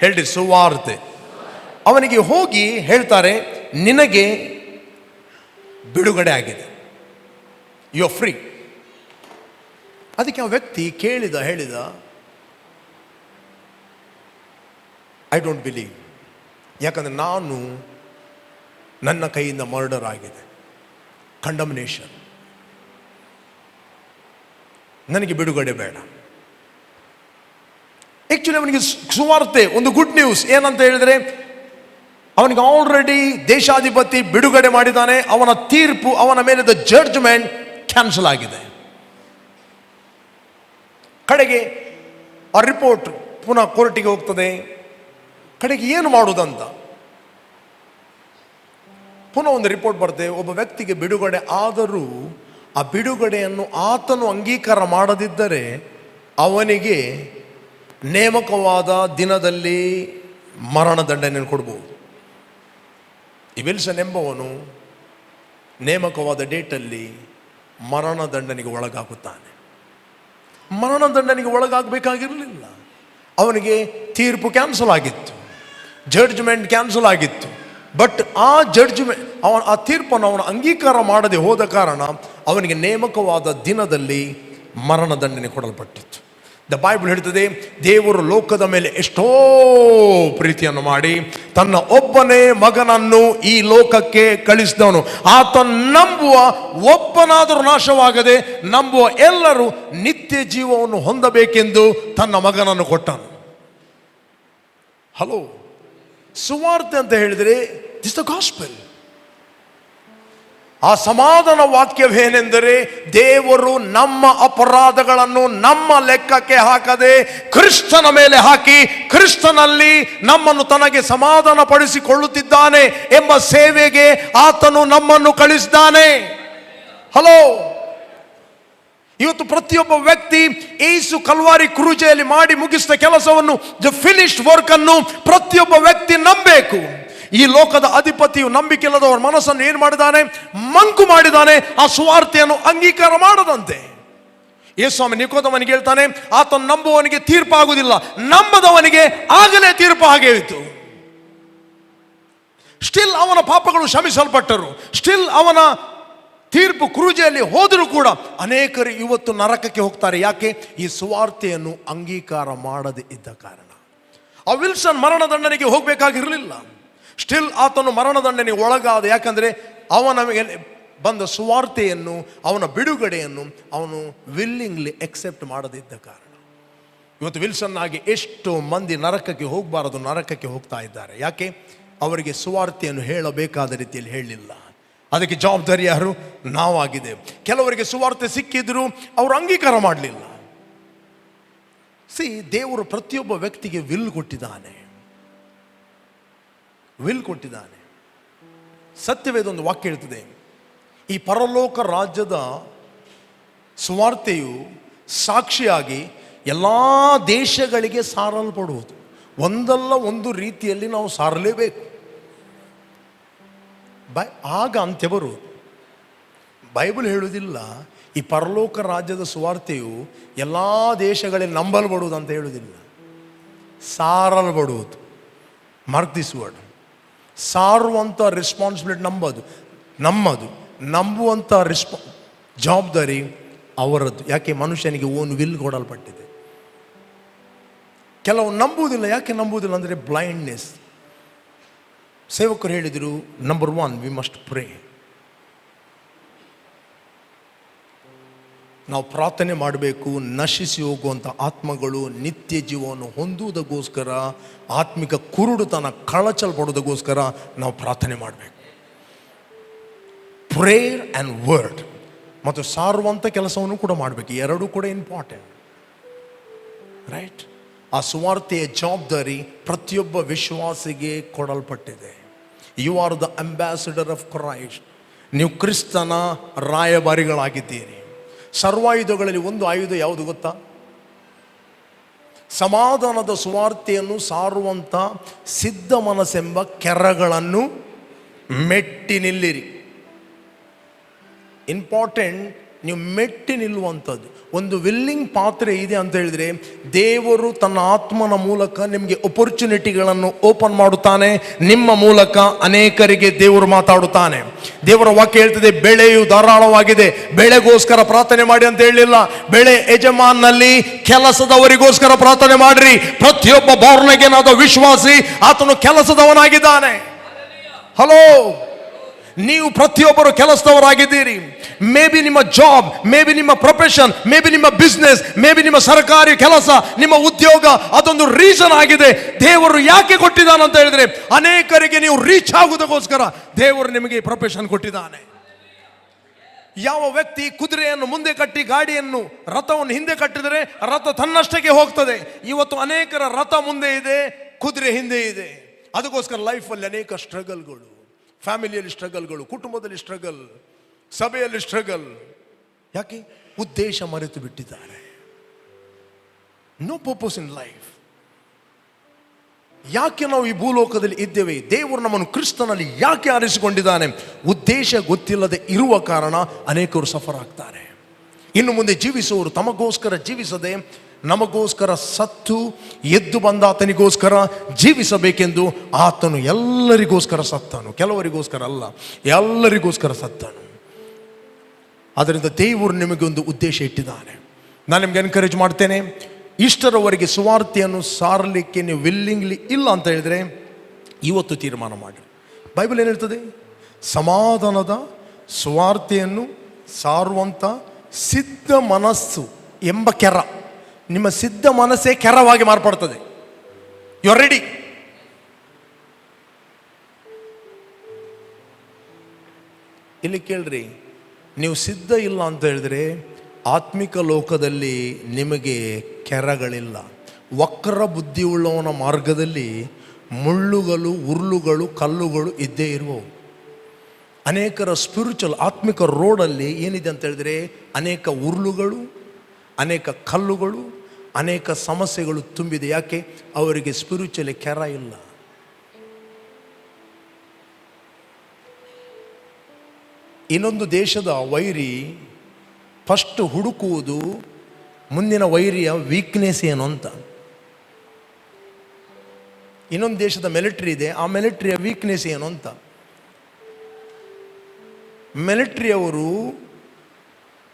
ಹೇಳ್ರಿ, ಸುವಾರ್ತೆ. ಅವನಿಗೆ ಹೋಗಿ ಹೇಳ್ತಾರೆ, ನಿನಗೆ ಬಿಡುಗಡೆ ಆಗಿದೆ, ಯು ಆರ್ ಫ್ರೀ. ಅದಕ್ಕೆ ಆ ವ್ಯಕ್ತಿ ಹೇಳಿದ, ಐ ಡೋಂಟ್ ಬಿಲೀವ್. ಯಾಕಂದರೆ ನಾನು, ನನ್ನ ಕೈಯಿಂದ ಮರ್ಡರ್ ಆಗಿದೆ, ಕಂಡಮ್ನೇಷನ್, ನನಗೆ ಬಿಡುಗಡೆ ಬೇಡ. ಆ್ಯಕ್ಚುಲಿ ಅವನಿಗೆ ಸುವಾರ್ತೆ, ಒಂದು ಗುಡ್ ನ್ಯೂಸ್ ಏನಂತ ಹೇಳಿದರೆ, ಅವನಿಗೆ ಆಲ್ರೆಡಿ ದೇಶಾಧಿಪತಿ ಬಿಡುಗಡೆ ಮಾಡಿದ್ದಾನೆ. ಅವನ ತೀರ್ಪು, ಅವನ ಮೇಲಿದ್ದ ಜಡ್ಜ್ಮೆಂಟ್ ಕ್ಯಾನ್ಸಲ್ ಆಗಿದೆ. ಕಡೆಗೆ ಆ ರಿಪೋರ್ಟ್ ಪುನಃ ಕೋರ್ಟಿಗೆ ಹೋಗ್ತದೆ. ಕಡೆಗೆ ಏನು ಮಾಡುವುದಂತ ಪುನಃ ಒಂದು ರಿಪೋರ್ಟ್ ಬರ್ತದೆ. ಒಬ್ಬ ವ್ಯಕ್ತಿಗೆ ಬಿಡುಗಡೆ ಆದರೂ ಆ ಬಿಡುಗಡೆಯನ್ನು ಆತನು ಅಂಗೀಕಾರ ಮಾಡದಿದ್ದರೆ ಅವನಿಗೆ ನೇಮಕವಾದ ದಿನದಲ್ಲಿ ಮರಣದಂಡನೆಯನ್ನು ಕೊಡ್ಬೋದು. ಈ ವಿಲ್ಸನ್ ಎಂಬವನು ನೇಮಕವಾದ ಡೇಟಲ್ಲಿ ಮರಣದಂಡನೆಗೆ ಒಳಗಾಗುತ್ತಾನೆ. ಮರಣದಂಡನೆಗೆ ಒಳಗಾಗಬೇಕಾಗಿರಲಿಲ್ಲ. ಅವನಿಗೆ ತೀರ್ಪು ಕ್ಯಾನ್ಸಲ್ ಆಗಿತ್ತು, ಜಡ್ಜ್ಮೆಂಟ್ ಕ್ಯಾನ್ಸಲ್ ಆಗಿತ್ತು. ಬಟ್ ಆ ಜಡ್ಜ್ಮೆಂಟ್, ಆ ತೀರ್ಪನ್ನು ಅವನು ಅಂಗೀಕಾರ ಮಾಡದೆ ಹೋದ ಕಾರಣ ಅವನಿಗೆ ನೇಮಕವಾದ ದಿನದಲ್ಲಿ ಮರಣದಂಡನೆ ಕೊಡಲ್ಪಟ್ಟಿತ್ತು. ದ ಬೈಬಲ್ ಹೇಳ್ತದೆ, ದೇವರು ಲೋಕದ ಮೇಲೆ ಎಷ್ಟೋ ಪ್ರೀತಿಯನ್ನು ಮಾಡಿ ತನ್ನ ಒಬ್ಬನೇ ಮಗನನ್ನು ಈ ಲೋಕಕ್ಕೆ ಕಳಿಸಿದವನು. ಆತನ ನಂಬುವ ಒಬ್ಬನಾದರೂ ನಾಶವಾಗದೆ ನಂಬುವ ಎಲ್ಲರೂ ನಿತ್ಯ ಜೀವವನ್ನು ಹೊಂದಬೇಕೆಂದು ತನ್ನ ಮಗನನ್ನು ಕೊಟ್ಟನು. ಹಲೋ, ಸುವಾರ್ತೆ ಅಂತ ಹೇಳಿದರೆ ದಿಸ್ ದ ಗಾಸ್ಪೆಲ್. ಆ ಸಮಾಧಾನ ವಾಕ್ಯವೇನೆಂದರೆ, ದೇವರು ನಮ್ಮ ಅಪರಾಧಗಳನ್ನು ನಮ್ಮ ಲೆಕ್ಕಕ್ಕೆ ಹಾಕದೆ ಕ್ರಿಸ್ತನ ಮೇಲೆ ಹಾಕಿ ಕ್ರಿಸ್ತನಲ್ಲಿ ನಮ್ಮನ್ನು ತನಗೆ ಸಮಾಧಾನ ಪಡಿಸಿಕೊಳ್ಳುತ್ತಿದ್ದಾನೆ ಎಂಬ ಸೇವೆಗೆ ಆತನು ನಮ್ಮನ್ನು ಕಳಿಸಿದ್ದಾನೆ. ಹಲೋ, ಇವತ್ತು ಪ್ರತಿಯೊಬ್ಬ ವ್ಯಕ್ತಿ ಯೇಸು ಕಲ್ವಾರಿ ಕ್ರೂಜೆಯಲ್ಲಿ ಮಾಡಿ ಮುಗಿಸಿದ ಕೆಲಸವನ್ನು, ದ ಫಿನಿಶ್ಡ್ ವರ್ಕ್ ಅನ್ನು ಪ್ರತಿಯೊಬ್ಬ ವ್ಯಕ್ತಿ ನಂಬಬೇಕು. ಈ ಲೋಕದ ಅಧಿಪತಿಯು ನಂಬಿಕೆಯಿಲ್ಲದವರ ಮನಸ್ಸನ್ನು ಏನು ಮಾಡಿದ್ದಾನೆ? ಮಂಕು ಮಾಡಿದ್ದಾನೆ, ಆ ಸುವಾರ್ತೆಯನ್ನು ಅಂಗೀಕಾರ ಮಾಡದಂತೆ. ಯೇಸುಸ್ವಾಮಿ ನಿಕೋದೇಮನಿಗೆ ಹೇಳ್ತಾನೆ, ಆತನು ನಂಬುವವನಿಗೆ ತೀರ್ಪಾಗುವುದಿಲ್ಲ, ನಂಬದವನಿಗೆ ಆಗಲೇ ತೀರ್ಪು ಹಾಗೆ ಇತ್ತು. ಸ್ಟಿಲ್ ಅವನ ಪಾಪಗಳು ಕ್ಷಮಿಸಲ್ಪಟ್ಟರು. ಸ್ಟಿಲ್ ಅವನ ತೀರ್ಪು ಕ್ರೂಜೆಯಲ್ಲಿ ಹೋದರೂ ಕೂಡ ಅನೇಕರು ಇವತ್ತು ನರಕಕ್ಕೆ ಹೋಗ್ತಾರೆ. ಯಾಕೆ? ಈ ಸುವಾರ್ತೆಯನ್ನು ಅಂಗೀಕಾರ ಮಾಡದೇ ಇದ್ದ ಕಾರಣ. ಆ ವಿಲ್ಸನ್ ಮರಣದಂಡನೆಗೆ ಹೋಗಬೇಕಾಗಿರಲಿಲ್ಲ. ಸ್ಟಿಲ್ ಆತನು ಮರಣದಂಡನೆಗೆ ಒಳಗಾದ. ಯಾಕಂದರೆ ಅವನ ಮೇಲೆ ಬಂದ ಸುವಾರ್ತೆಯನ್ನು, ಅವನ ಬಿಡುಗಡೆಯನ್ನು ಅವನು ವಿಲ್ಲಿಂಗ್ಲಿ ಎಕ್ಸೆಪ್ಟ್ ಮಾಡದಿದ್ದ ಕಾರಣ ಇವತ್ತು ವಿಲ್ಸನ್ ಆಗಿ ಎಷ್ಟೋ ಮಂದಿ ನರಕಕ್ಕೆ ಹೋಗಬಾರದು ನರಕಕ್ಕೆ ಹೋಗ್ತಾ ಇದ್ದಾರೆ. ಯಾಕೆ? ಅವರಿಗೆ ಸುವಾರ್ತೆಯನ್ನು ಹೇಳಬೇಕಾದ ರೀತಿಯಲ್ಲಿ ಹೇಳಲಿಲ್ಲ. ಅದಕ್ಕೆ ಜವಾಬ್ದಾರಿ ಯಾರು? ನಾವಾಗಿದೆ. ಕೆಲವರಿಗೆ ಸುವಾರ್ತೆ ಸಿಕ್ಕಿದ್ರು ಅವರು ಅಂಗೀಕಾರ ಮಾಡಲಿಲ್ಲ. ದೇವರು ಪ್ರತಿಯೊಬ್ಬ ವ್ಯಕ್ತಿಗೆ ವಿಲ್ ಕೊಟ್ಟಿದ್ದಾನೆ. ಸತ್ಯವೇದೊಂದು ವಾಕ್ಯ ಹೇಳ್ತದೆ, ಈ ಪರಲೋಕ ರಾಜ್ಯದ ಸುವಾರ್ತೆಯು ಸಾಕ್ಷಿಯಾಗಿ ಎಲ್ಲ ದೇಶಗಳಿಗೆ ಸಾರಲ್ಪಡುವುದು. ಒಂದಲ್ಲ ಒಂದು ರೀತಿಯಲ್ಲಿ ನಾವು ಸಾರಲೇಬೇಕು. ಆಗ ಅಂತ್ಯ ಬರುವುದು. ಬೈಬಲ್ ಹೇಳುವುದಿಲ್ಲ ಈ ಪರಲೋಕ ರಾಜ್ಯದ ಸುವಾರ್ತೆಯು ಎಲ್ಲ ದೇಶಗಳಲ್ಲಿ ನಂಬಲ್ಪಡುವುದು ಅಂತ ಹೇಳುವುದಿಲ್ಲ, ಸಾರಲ್ಪಡುವುದು. Mark this word. ಸಾರುವಂಥ ರೆಸ್ಪಾನ್ಸಿಬಿಲಿಟಿ ನಮ್ಮದು. ನಂಬುವಂಥ ಜವಾಬ್ದಾರಿ ಅವರದ್ದು. ಯಾಕೆ? ಮನುಷ್ಯನಿಗೆ ಓನ್ ವಿಲ್ ಕೊಡಲ್ಪಟ್ಟಿದೆ. ಕೆಲವು ನಂಬುವುದಿಲ್ಲ. ಯಾಕೆ ನಂಬುವುದಿಲ್ಲ ಅಂದರೆ ಬ್ಲೈಂಡ್ನೆಸ್. ಸೇವಕರು ಹೇಳಿದರು, ನಂಬರ್ 1 ವಿ ಮಸ್ಟ್ ಪ್ರೇ. ನಾವು ಪ್ರಾರ್ಥನೆ ಮಾಡಬೇಕು. ನಶಿಸಿ ಹೋಗುವಂಥ ಆತ್ಮಗಳು ನಿತ್ಯ ಜೀವವನ್ನು ಹೊಂದುವುದಕ್ಕೋಸ್ಕರ, ಆತ್ಮಿಕ ಕುರುಡುತನ ಕಳಚಲ್ಪಡೋದಕ್ಕೋಸ್ಕರ ನಾವು ಪ್ರಾರ್ಥನೆ ಮಾಡಬೇಕು. ಪ್ರೇಯರ್ ಆ್ಯಂಡ್ ವರ್ಡ್ ಮತ್ತು ಸಾರುವಂಥ ಕೆಲಸವನ್ನು ಕೂಡ ಮಾಡಬೇಕು. ಎರಡೂ ಕೂಡ ಇಂಪಾರ್ಟೆಂಟ್, ರೈಟ್? ಆ ಸುವಾರ್ತೆಯ ಜವಾಬ್ದಾರಿ ಪ್ರತಿಯೊಬ್ಬ ವಿಶ್ವಾಸಿಗೆ ಕೊಡಲ್ಪಟ್ಟಿದೆ. You are the ambassador of Christ. ನೀವು ಕ್ರಿಸ್ತನ ರಾಯಭಾರಿಗಳಾಗಿದ್ದೀರಿ. ಸರ್ವಾಯುಧಗಳಲ್ಲಿ ಒಂದು ಆಯುಧ ಯಾವುದು ಗೊತ್ತಾ? ಸಮಾಧಾನದ ಸುವಾರ್ತೆಯನ್ನು ಸಾರುವಂಥ ಸಿದ್ಧ ಮನಸ್ಸೆಂಬ ಕೆರಗಳನ್ನು ಮೆಟ್ಟಿ ನಿಲ್ಲಿರಿ. ಇಂಪಾರ್ಟೆಂಟ್, ನೀವು ಮೆಟ್ಟಿ ನಿಲ್ಲುವಂಥದ್ದು. ಒಂದು ವಿಲ್ಲಿಂಗ್ ಪಾತ್ರೆ ಇದೆ ಅಂತ ಹೇಳಿದರೆ ದೇವರು ತನ್ನ ಆತ್ಮನ ಮೂಲಕ ನಿಮಗೆ ಅಪರ್ಚುನಿಟಿಗಳನ್ನು ಓಪನ್ ಮಾಡುತ್ತಾನೆ. ನಿಮ್ಮ ಮೂಲಕ ಅನೇಕರಿಗೆ ದೇವರು ಮಾತಾಡುತ್ತಾನೆ. ದೇವರ ವಾಕ್ಯ ಹೇಳ್ತದೆ, ಬೆಳೆಯು ಧಾರಾಳವಾಗಿದೆ, ಬೆಳೆಗೋಸ್ಕರ ಪ್ರಾರ್ಥನೆ ಮಾಡಿ ಅಂತ ಹೇಳಲಿಲ್ಲ. ಬೆಳೆ ಯಜಮಾನಲ್ಲಿ ಕೆಲಸದವರಿಗೋಸ್ಕರ ಪ್ರಾರ್ಥನೆ ಮಾಡ್ರಿ. ಪ್ರತಿಯೊಬ್ಬ ಬಾರ್ನ್ ಅಗೇನ್ ಆದ ವಿಶ್ವಾಸಿ ಆತನು ಕೆಲಸದವನಾಗಿದ್ದಾನೆ. ಹಲೋ, ನೀವು ಪ್ರತಿಯೊಬ್ಬರು ಕೆಲಸದವರಾಗಿದ್ದೀರಿ. ಮೇ ಬಿ ನಿಮ್ಮ ಜಾಬ್, ಮೇ ಬಿ ನಿಮ್ಮ ಪ್ರೊಫೆಷನ್, ಮೇ ಬಿ ನಿಮ್ಮ ಬಿಸ್ನೆಸ್, ಮೇ ಬಿ ನಿಮ್ಮ ಸರ್ಕಾರಿ ಕೆಲಸ, ನಿಮ್ಮ ಉದ್ಯೋಗ, ಅದೊಂದು ರೀಸನ್ ಆಗಿದೆ. ದೇವರು ಯಾಕೆ ಕೊಟ್ಟಿದ್ದಾನೆ ಅಂತ ಹೇಳಿದ್ರೆ ಅನೇಕರಿಗೆ ನೀವು ರೀಚ್ ಆಗುವುದಕ್ಕೋಸ್ಕರ ದೇವರು ನಿಮಗೆ ಪ್ರೊಫೆಷನ್ ಕೊಟ್ಟಿದ್ದಾನೆ. ಯಾವ ವ್ಯಕ್ತಿ ಕುದುರೆಯನ್ನು ಮುಂದೆ ಕಟ್ಟಿ ಗಾಡಿಯನ್ನು, ರಥವನ್ನು ಹಿಂದೆ ಕಟ್ಟಿದರೆ ರಥ ತನ್ನಷ್ಟಕ್ಕೆ ಹೋಗ್ತದೆ. ಇವತ್ತು ಅನೇಕರ ರಥ ಮುಂದೆ ಇದೆ, ಕುದುರೆ ಹಿಂದೆ ಇದೆ. ಅದಕ್ಕೋಸ್ಕರ ಲೈಫಲ್ಲಿ ಅನೇಕ ಸ್ಟ್ರಗಲ್ಗಳು, ಫ್ಯಾಮಿಲಿಯಲ್ಲಿ ಸ್ಟ್ರಗಲ್ಗಳು, ಕುಟುಂಬದಲ್ಲಿ ಸ್ಟ್ರಗಲ್, ಸಭೆಯಲ್ಲಿ ಸ್ಟ್ರಗಲ್. ಯಾಕೆ? ಉದ್ದೇಶ ಮರೆತು ಬಿಟ್ಟಿದ್ದಾರೆ. No purpose in life. ಯಾಕೆ ನಾವು ಈ ಭೂಲೋಕದಲ್ಲಿ ಇದ್ದೇವೆ? ದೇವರು ನಮ್ಮನ್ನು ಕ್ರಿಸ್ತನಲ್ಲಿ ಯಾಕೆ ಆರಿಸಿಕೊಂಡಿದ್ದಾನೆ? ಉದ್ದೇಶ ಗೊತ್ತಿಲ್ಲದೆ ಇರುವ ಕಾರಣ ಅನೇಕರು ಸಫರ್ ಆಗ್ತಾರೆ. ಇನ್ನು ಮುಂದೆ ಜೀವಿಸುವವರು ತಮಗೋಸ್ಕರ ಜೀವಿಸದೆ ನಮಗೋಸ್ಕರ ಸತ್ತು ಎದ್ದು ಬಂದ ಆತನಿಗೋಸ್ಕರ ಜೀವಿಸಬೇಕೆಂದು ಆತನು ಎಲ್ಲರಿಗೋಸ್ಕರ ಸತ್ತನು. ಕೆಲವರಿಗೋಸ್ಕರ ಅಲ್ಲ, ಎಲ್ಲರಿಗೋಸ್ಕರ ಸತ್ತನು. ಅದರಿಂದ ದೇವರು ನಿಮಗೆ ಒಂದು ಉದ್ದೇಶ ಇಟ್ಟಿದ್ದಾನೆ. ನಾನು ನಿಮಗೆ ಎನ್ಕರೇಜ್ ಮಾಡ್ತೇನೆ, ಇಷ್ಟರವರೆಗೆ ಸುವಾರ್ತೆಯನ್ನು ಸಾರಲಿಕ್ಕೆ ನೀವು ವಿಲ್ಲಿಂಗ್ಲಿ ಇಲ್ಲ ಅಂತ ಹೇಳಿದರೆ ಇವತ್ತು ತೀರ್ಮಾನ ಮಾಡಿ. ಬೈಬಲ್ ಏನು ಹೇಳ್ತದೆ? ಸಮಾಧಾನದ ಸುವಾರ್ತೆಯನ್ನು ಸಾರುವಂಥ ಸಿದ್ಧ ಮನಸ್ಸು ಎಂಬ ಕೆರ. ನಿಮ್ಮ ಸಿದ್ಧ ಮನಸ್ಸೇ ಕೆರವಾಗಿ ಮಾರ್ಪಡ್ತದೆ. You are ready. ಇಲ್ಲಿ ಕೇಳ್ರಿ, ನೀವು ಸಿದ್ಧ ಇಲ್ಲ ಅಂತ ಹೇಳಿದ್ರೆ ಆತ್ಮಿಕ ಲೋಕದಲ್ಲಿ ನಿಮಗೆ ಕೆರಗಳಿಲ್ಲ. ವಕ್ರ ಬುದ್ಧಿಯುಳ್ಳವನ ಮಾರ್ಗದಲ್ಲಿ ಮುಳ್ಳುಗಳು, ಉರುಳುಗಳು, ಕಲ್ಲುಗಳು ಇದ್ದೇ ಇರುವವು. ಅನೇಕರ ಸ್ಪಿರಿಚುವಲ್ ಆತ್ಮಿಕ ರೋಡಲ್ಲಿ ಏನಿದೆ ಅಂತ ಹೇಳಿದ್ರೆ ಅನೇಕ ಉರುಳುಗಳು, ಅನೇಕ ಕಲ್ಲುಗಳು, ಅನೇಕ ಸಮಸ್ಯೆಗಳು ತುಂಬಿದೆ. ಯಾಕೆ? ಅವರಿಗೆ ಸ್ಪಿರಿಚುವಲಿ ಕೆರ ಇಲ್ಲ. ಇನ್ನೊಂದು ದೇಶದ ವೈರಿ ಫಸ್ಟ್ ಹುಡುಕುವುದು ಮುಂದಿನ ವೈರಿಯ ವೀಕ್ನೆಸ್ ಏನು ಅಂತ. ಇನ್ನೊಂದು ದೇಶದ ಮಿಲಿಟ್ರಿ ಇದೆ, ಆ ಮಿಲಿಟ್ರಿಯ ವೀಕ್ನೆಸ್ ಏನು ಅಂತ. ಮಿಲಿಟ್ರಿಯವರು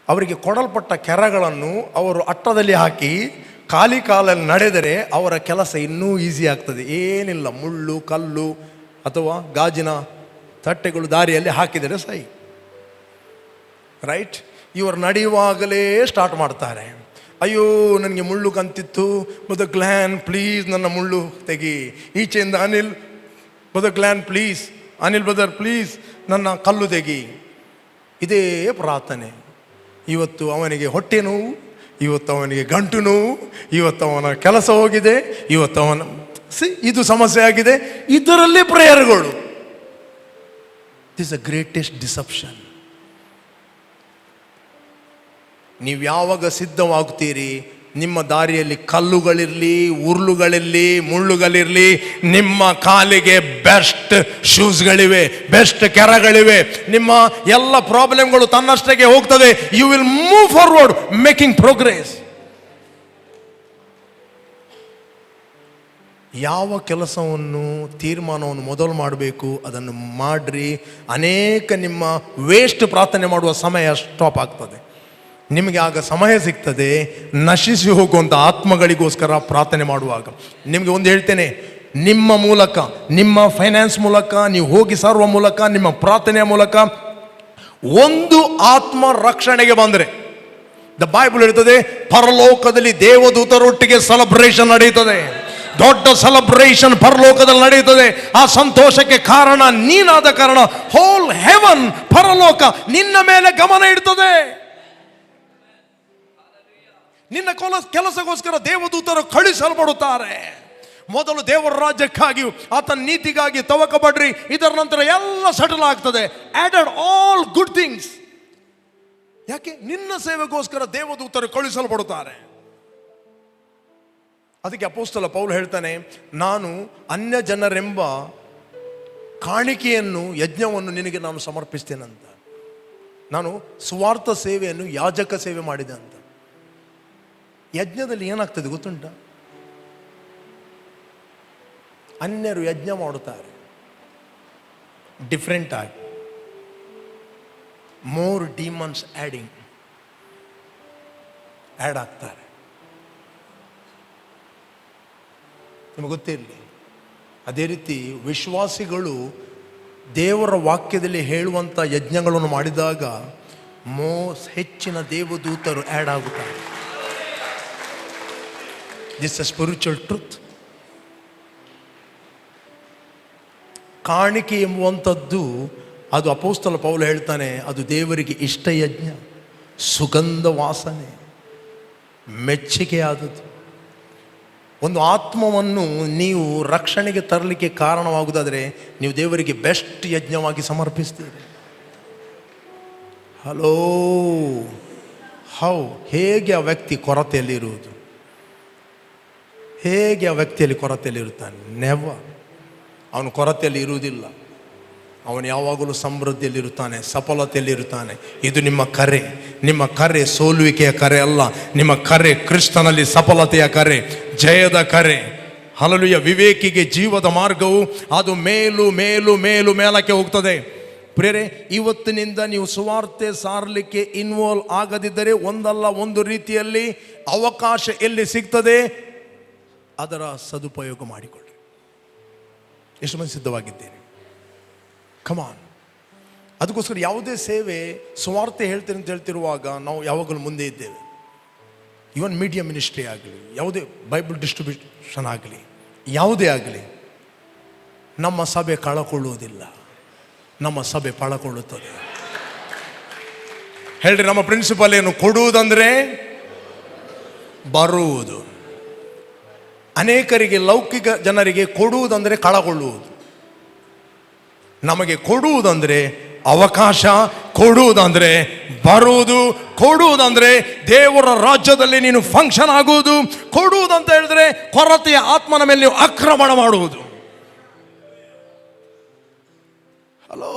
ಅವರಿಗೆ ಕೊಡಲ್ಪಟ್ಟ ಕೆರಗಳನ್ನು ಅವರು ಅಟ್ಟದಲ್ಲಿ ಹಾಕಿ ಖಾಲಿ ಕಾಲಲ್ಲಿ ನಡೆದರೆ ಅವರ ಕೆಲಸ ಇನ್ನೂ ಈಸಿ ಆಗ್ತದೆ. ಏನಿಲ್ಲ, ಮುಳ್ಳು ಕಲ್ಲು ಅಥವಾ ಗಾಜಿನ ತಟ್ಟೆಗಳು ದಾರಿಯಲ್ಲಿ ಹಾಕಿದರೆ ಸೈ, ರೈಟ್. ಇವರು ನಡೆಯುವಾಗಲೇ ಸ್ಟಾರ್ಟ್ ಮಾಡ್ತಾರೆ. ಅಯ್ಯೋ ನನಗೆ ಮುಳ್ಳು ಕಂತಿತ್ತು, ಬದುಕ್ಲ್ಯಾನ್ ಪ್ಲೀಸ್ ನನ್ನ ಮುಳ್ಳು ತೆಗಿ. ಈಚೆಯಿಂದ ಅನಿಲ್ ಬದುಕ್ಲ್ಯಾನ್ ಪ್ಲೀಸ್, ಅನಿಲ್ ಬ್ರದರ್ ಪ್ಲೀಸ್ ನನ್ನ ಕಲ್ಲು ತೆಗಿ. ಇದೇ ಪ್ರಾರ್ಥನೆ. ಇವತ್ತು ಅವನಿಗೆ ಹೊಟ್ಟೆ ನೋವು, ಇವತ್ತು ಅವನಿಗೆ ಗಂಟು ನೋವು, ಇವತ್ತು ಅವನ ಕೆಲಸ ಹೋಗಿದೆ, ಇವತ್ತು ಅವನ ಇದು ಸಮಸ್ಯೆ ಆಗಿದೆ. ಇದರಲ್ಲೇ ಪ್ರೇಯರ್ಗಳು. This a greatest deception. ನೀವು ಯಾವಾಗ ಸಿದ್ಧವಾಗ್ತೀರಿ, ನಿಮ್ಮ ದಾರಿಯಲ್ಲಿ ಕಲ್ಲುಗಳಿರಲಿ, ಉರುಳುಗಳಿರಲಿ, ಮುಳ್ಳುಗಳಿರಲಿ, ನಿಮ್ಮ ಕಾಲಿಗೆ ಬೆಸ್ಟ್ ಶೂಸ್ಗಳಿವೆ, ಬೆಸ್ಟ್ ಕೆರಗಳಿವೆ. ನಿಮ್ಮ ಎಲ್ಲ ಪ್ರಾಬ್ಲಮ್ಗಳು ತನ್ನಷ್ಟಕ್ಕೆ ಹೋಗ್ತದೆ. You will move forward making progress. ಯಾವ ಕೆಲಸವನ್ನು ತೀರ್ಮಾನವನ್ನು ಮೊದಲು ಮಾಡಬೇಕು ಅದನ್ನು ಮಾಡ್ರಿ. ಅನೇಕ ನಿಮ್ಮ ವೇಸ್ಟ್ ಪ್ರಾರ್ಥನೆ ಮಾಡುವ ಸಮಯ ಸ್ಟಾಪ್ ಆಗ್ತದೆ. ನಿಮಗೆ ಆಗ ಸಮಯ ಸಿಗ್ತದೆ ನಶಿಸಿ ಹೋಗುವಂಥ ಆತ್ಮಗಳಿಗೋಸ್ಕರ ಪ್ರಾರ್ಥನೆ ಮಾಡುವಾಗ. ನಿಮಗೆ ಒಂದು ಹೇಳ್ತೇನೆ, ನಿಮ್ಮ ಮೂಲಕ, ನಿಮ್ಮ ಫೈನಾನ್ಸ್ ಮೂಲಕ, ನೀವು ಹೋಗಿ ಸಾರುವ ಮೂಲಕ, ನಿಮ್ಮ ಪ್ರಾರ್ಥನೆಯ ಮೂಲಕ ಒಂದು ಆತ್ಮ ರಕ್ಷಣೆಗೆ ಬಂದರೆ, ದ ಬೈಬಲ್ ಹೇಳ್ತದೆ ಪರಲೋಕದಲ್ಲಿ ದೇವದೂತರೊಟ್ಟಿಗೆ ಸೆಲೆಬ್ರೇಷನ್ ನಡೆಯುತ್ತದೆ. ದೊಡ್ಡ ಸೆಲೆಬ್ರೇಷನ್ ಪರಲೋಕದಲ್ಲಿ ನಡೆಯುತ್ತದೆ. ಆ ಸಂತೋಷಕ್ಕೆ ಕಾರಣ ನೀನಾದ ಕಾರಣ ಹೋಲ್ ಹೆವನ್, ಪರಲೋಕ ನಿನ್ನ ಮೇಲೆ ಗಮನ ಇಡ್ತದೆ. ನಿನ್ನ ಕೆಲಸಗೋಸ್ಕರ ದೇವದೂತರು ಕಳಿಸಲ್ಪಡುತ್ತಾರೆ. ಮೊದಲು ದೇವರ ರಾಜ್ಯಕ್ಕಾಗಿ, ಆತನ ನೀತಿಗಾಗಿ ತವಕಪಡ್ರಿ, ಇದರ ನಂತರ ಎಲ್ಲ ಸೆಟಲ್ ಆಗ್ತದೆ. Added all good things. ಯಾಕೆ? ನಿನ್ನ ಸೇವೆಗೋಸ್ಕರ ದೇವದೂತರು ಕಳಿಸಲ್ಪಡುತ್ತಾರೆ. ಅದಕ್ಕೆ ಅಪೊಸ್ತಲ ಪೌಲ್ ಹೇಳ್ತಾನೆ, ನಾನು ಅನ್ಯ ಜನರೆಂಬ ಕಾಣಿಕೆಯನ್ನು, ಯಜ್ಞವನ್ನು ನಿನಗೆ ನಾನು ಸಮರ್ಪಿಸ್ತೇನಂತ. ನಾನು ಸ್ವಾರ್ಥ ಸೇವೆಯನ್ನು ಯಾಜಕ ಸೇವೆ ಮಾಡಿದೆ ಅಂತ. ಯಜ್ಞದಲ್ಲಿ ಏನಾಗ್ತದೆ ಗೊತ್ತುಂಟ? ಅನ್ಯರು ಯಜ್ಞ ಮಾಡುತ್ತಾರೆ ಡಿಫ್ರೆಂಟ್ ಆಗಿ, ಮೋರ್ ಡಿಮನ್ಸ್ ಆ್ಯಡ್ ಆಗ್ತಾರೆ. ನಿಮಗೆ ಗೊತ್ತಿರಲಿ. ಅದೇ ರೀತಿ ವಿಶ್ವಾಸಿಗಳು ದೇವರ ವಾಕ್ಯದಲ್ಲಿ ಹೇಳುವಂಥ ಯಜ್ಞಗಳನ್ನು ಮಾಡಿದಾಗ ಹೆಚ್ಚಿನ ದೇವದೂತರು ಆ್ಯಡ್ ಆಗುತ್ತಾರೆ. This a spiritual truth. ಕಾಣಿಕೆ ಎಂಬುವಂಥದ್ದು ಅದು ಅಪೊಸ್ತಲ ಪೌಲ ಹೇಳ್ತಾನೆ, ಅದು ದೇವರಿಗೆ ಇಷ್ಟ ಯಜ್ಞ, ಸುಗಂಧ ವಾಸನೆ, ಮೆಚ್ಚುಗೆಯಾದದ್ದು. ಒಂದು ಆತ್ಮವನ್ನು ನೀವು ರಕ್ಷಣೆಗೆ ತರಲಿಕ್ಕೆ ಕಾರಣವಾಗುವುದಾದರೆ ನೀವು ದೇವರಿಗೆ ಬೆಸ್ಟ್ ಯಜ್ಞವಾಗಿ ಸಮರ್ಪಿಸ್ತೀರಿ. ಹಲೋ, ಹೇಗೆ ಆ ವ್ಯಕ್ತಿ ಕೊರತೆಯಲ್ಲಿರುವುದು, ಹೇಗೆ ಆ ವ್ಯಕ್ತಿಯಲ್ಲಿ ಕೊರತೆಯಲ್ಲಿರುತ್ತಾನೆ? ನೆವರ್. ಅವನು ಕೊರತೆಯಲ್ಲಿ ಇರುವುದಿಲ್ಲ. ಅವನು ಯಾವಾಗಲೂ ಸಮೃದ್ಧಿಯಲ್ಲಿರುತ್ತಾನೆ, ಸಫಲತೆಯಲ್ಲಿರುತ್ತಾನೆ. ಇದು ನಿಮ್ಮ ಕರೆ. ನಿಮ್ಮ ಕರೆ ಸೋಲುವಿಕೆಯ ಕರೆ ಅಲ್ಲ. ನಿಮ್ಮ ಕರೆ ಕ್ರಿಸ್ತನಲ್ಲಿ ಸಫಲತೆಯ ಕರೆ, ಜಯದ ಕರೆ. ಹಲ್ಲೆಲೂಯಾ. ವಿವೇಕಿಗೆ ಜೀವದ ಮಾರ್ಗವು ಅದು ಮೇಲು ಮೇಲು ಮೇಲು ಮೇಲಕ್ಕೆ ಹೋಗ್ತದೆ. ಪ್ರಿಯರೇ, ಇವತ್ತಿನಿಂದ ನೀವು ಸುವಾರ್ತೆ ಸಾರಲಿಕ್ಕೆ ಇನ್ವಾಲ್ವ್ ಆಗದಿದ್ದರೆ ಒಂದಲ್ಲ ಒಂದು ರೀತಿಯಲ್ಲಿ ಅವಕಾಶ ಎಲ್ಲಿ ಸಿಗ್ತದೆ ಅದರ ಸದುಪಯೋಗ ಮಾಡಿಕೊಳ್ಳಿ. ಎಷ್ಟು ಮಂದಿ ಸಿದ್ಧವಾಗಿದ್ದೇನೆ? ಕಮಾನ್. ಅದಕ್ಕೋಸ್ಕರ ಯಾವುದೇ ಸೇವೆ ಸುವಾರ್ತೆ ಹೇಳ್ತೇನೆ ಅಂತ ಹೇಳ್ತಿರುವಾಗ ನಾವು ಯಾವಾಗಲೂ ಮುಂದೆ ಇದ್ದೇವೆ. ಇವನ್ ಮೀಡಿಯಾ ಮಿನಿಸ್ಟ್ರಿ ಆಗಲಿ, ಯಾವುದೇ ಬೈಬಲ್ ಡಿಸ್ಟ್ರಿಬ್ಯೂಷನ್ ಆಗಲಿ, ಯಾವುದೇ ಆಗಲಿ, ನಮ್ಮ ಸಭೆ ಕಳಕೊಳ್ಳುವುದಿಲ್ಲ, ನಮ್ಮ ಸಭೆ ಪಳಕೊಳ್ಳುತ್ತದೆ. ಹೇಳ್ರಿ, ನಮ್ಮ ಪ್ರಿನ್ಸಿಪಲ್ ಏನು? ಕೊಡುವುದಂದ್ರೆ ಬರುವುದು. ಅನೇಕರಿಗೆ, ಲೌಕಿಕ ಜನರಿಗೆ ಕೊಡುವುದಂದರೆ ಕಳಕೊಳ್ಳುವುದು. ನಮಗೆ ಕೊಡುವುದಂದರೆ ಅವಕಾಶ, ಕೊಡುವುದಂದರೆ ಬರುವುದು, ಕೊಡುವುದಂದರೆ ದೇವರ ರಾಜ್ಯದಲ್ಲಿ ನೀನು ಫಂಕ್ಷನ್ ಆಗುವುದು, ಕೊಡುವುದಂತ ಹೇಳಿದ್ರೆ ಕೊರತೆಯ ಆತ್ಮನ ಮೇಲೆ ನೀವು ಆಕ್ರಮಣ ಮಾಡುವುದು. ಹಲೋ,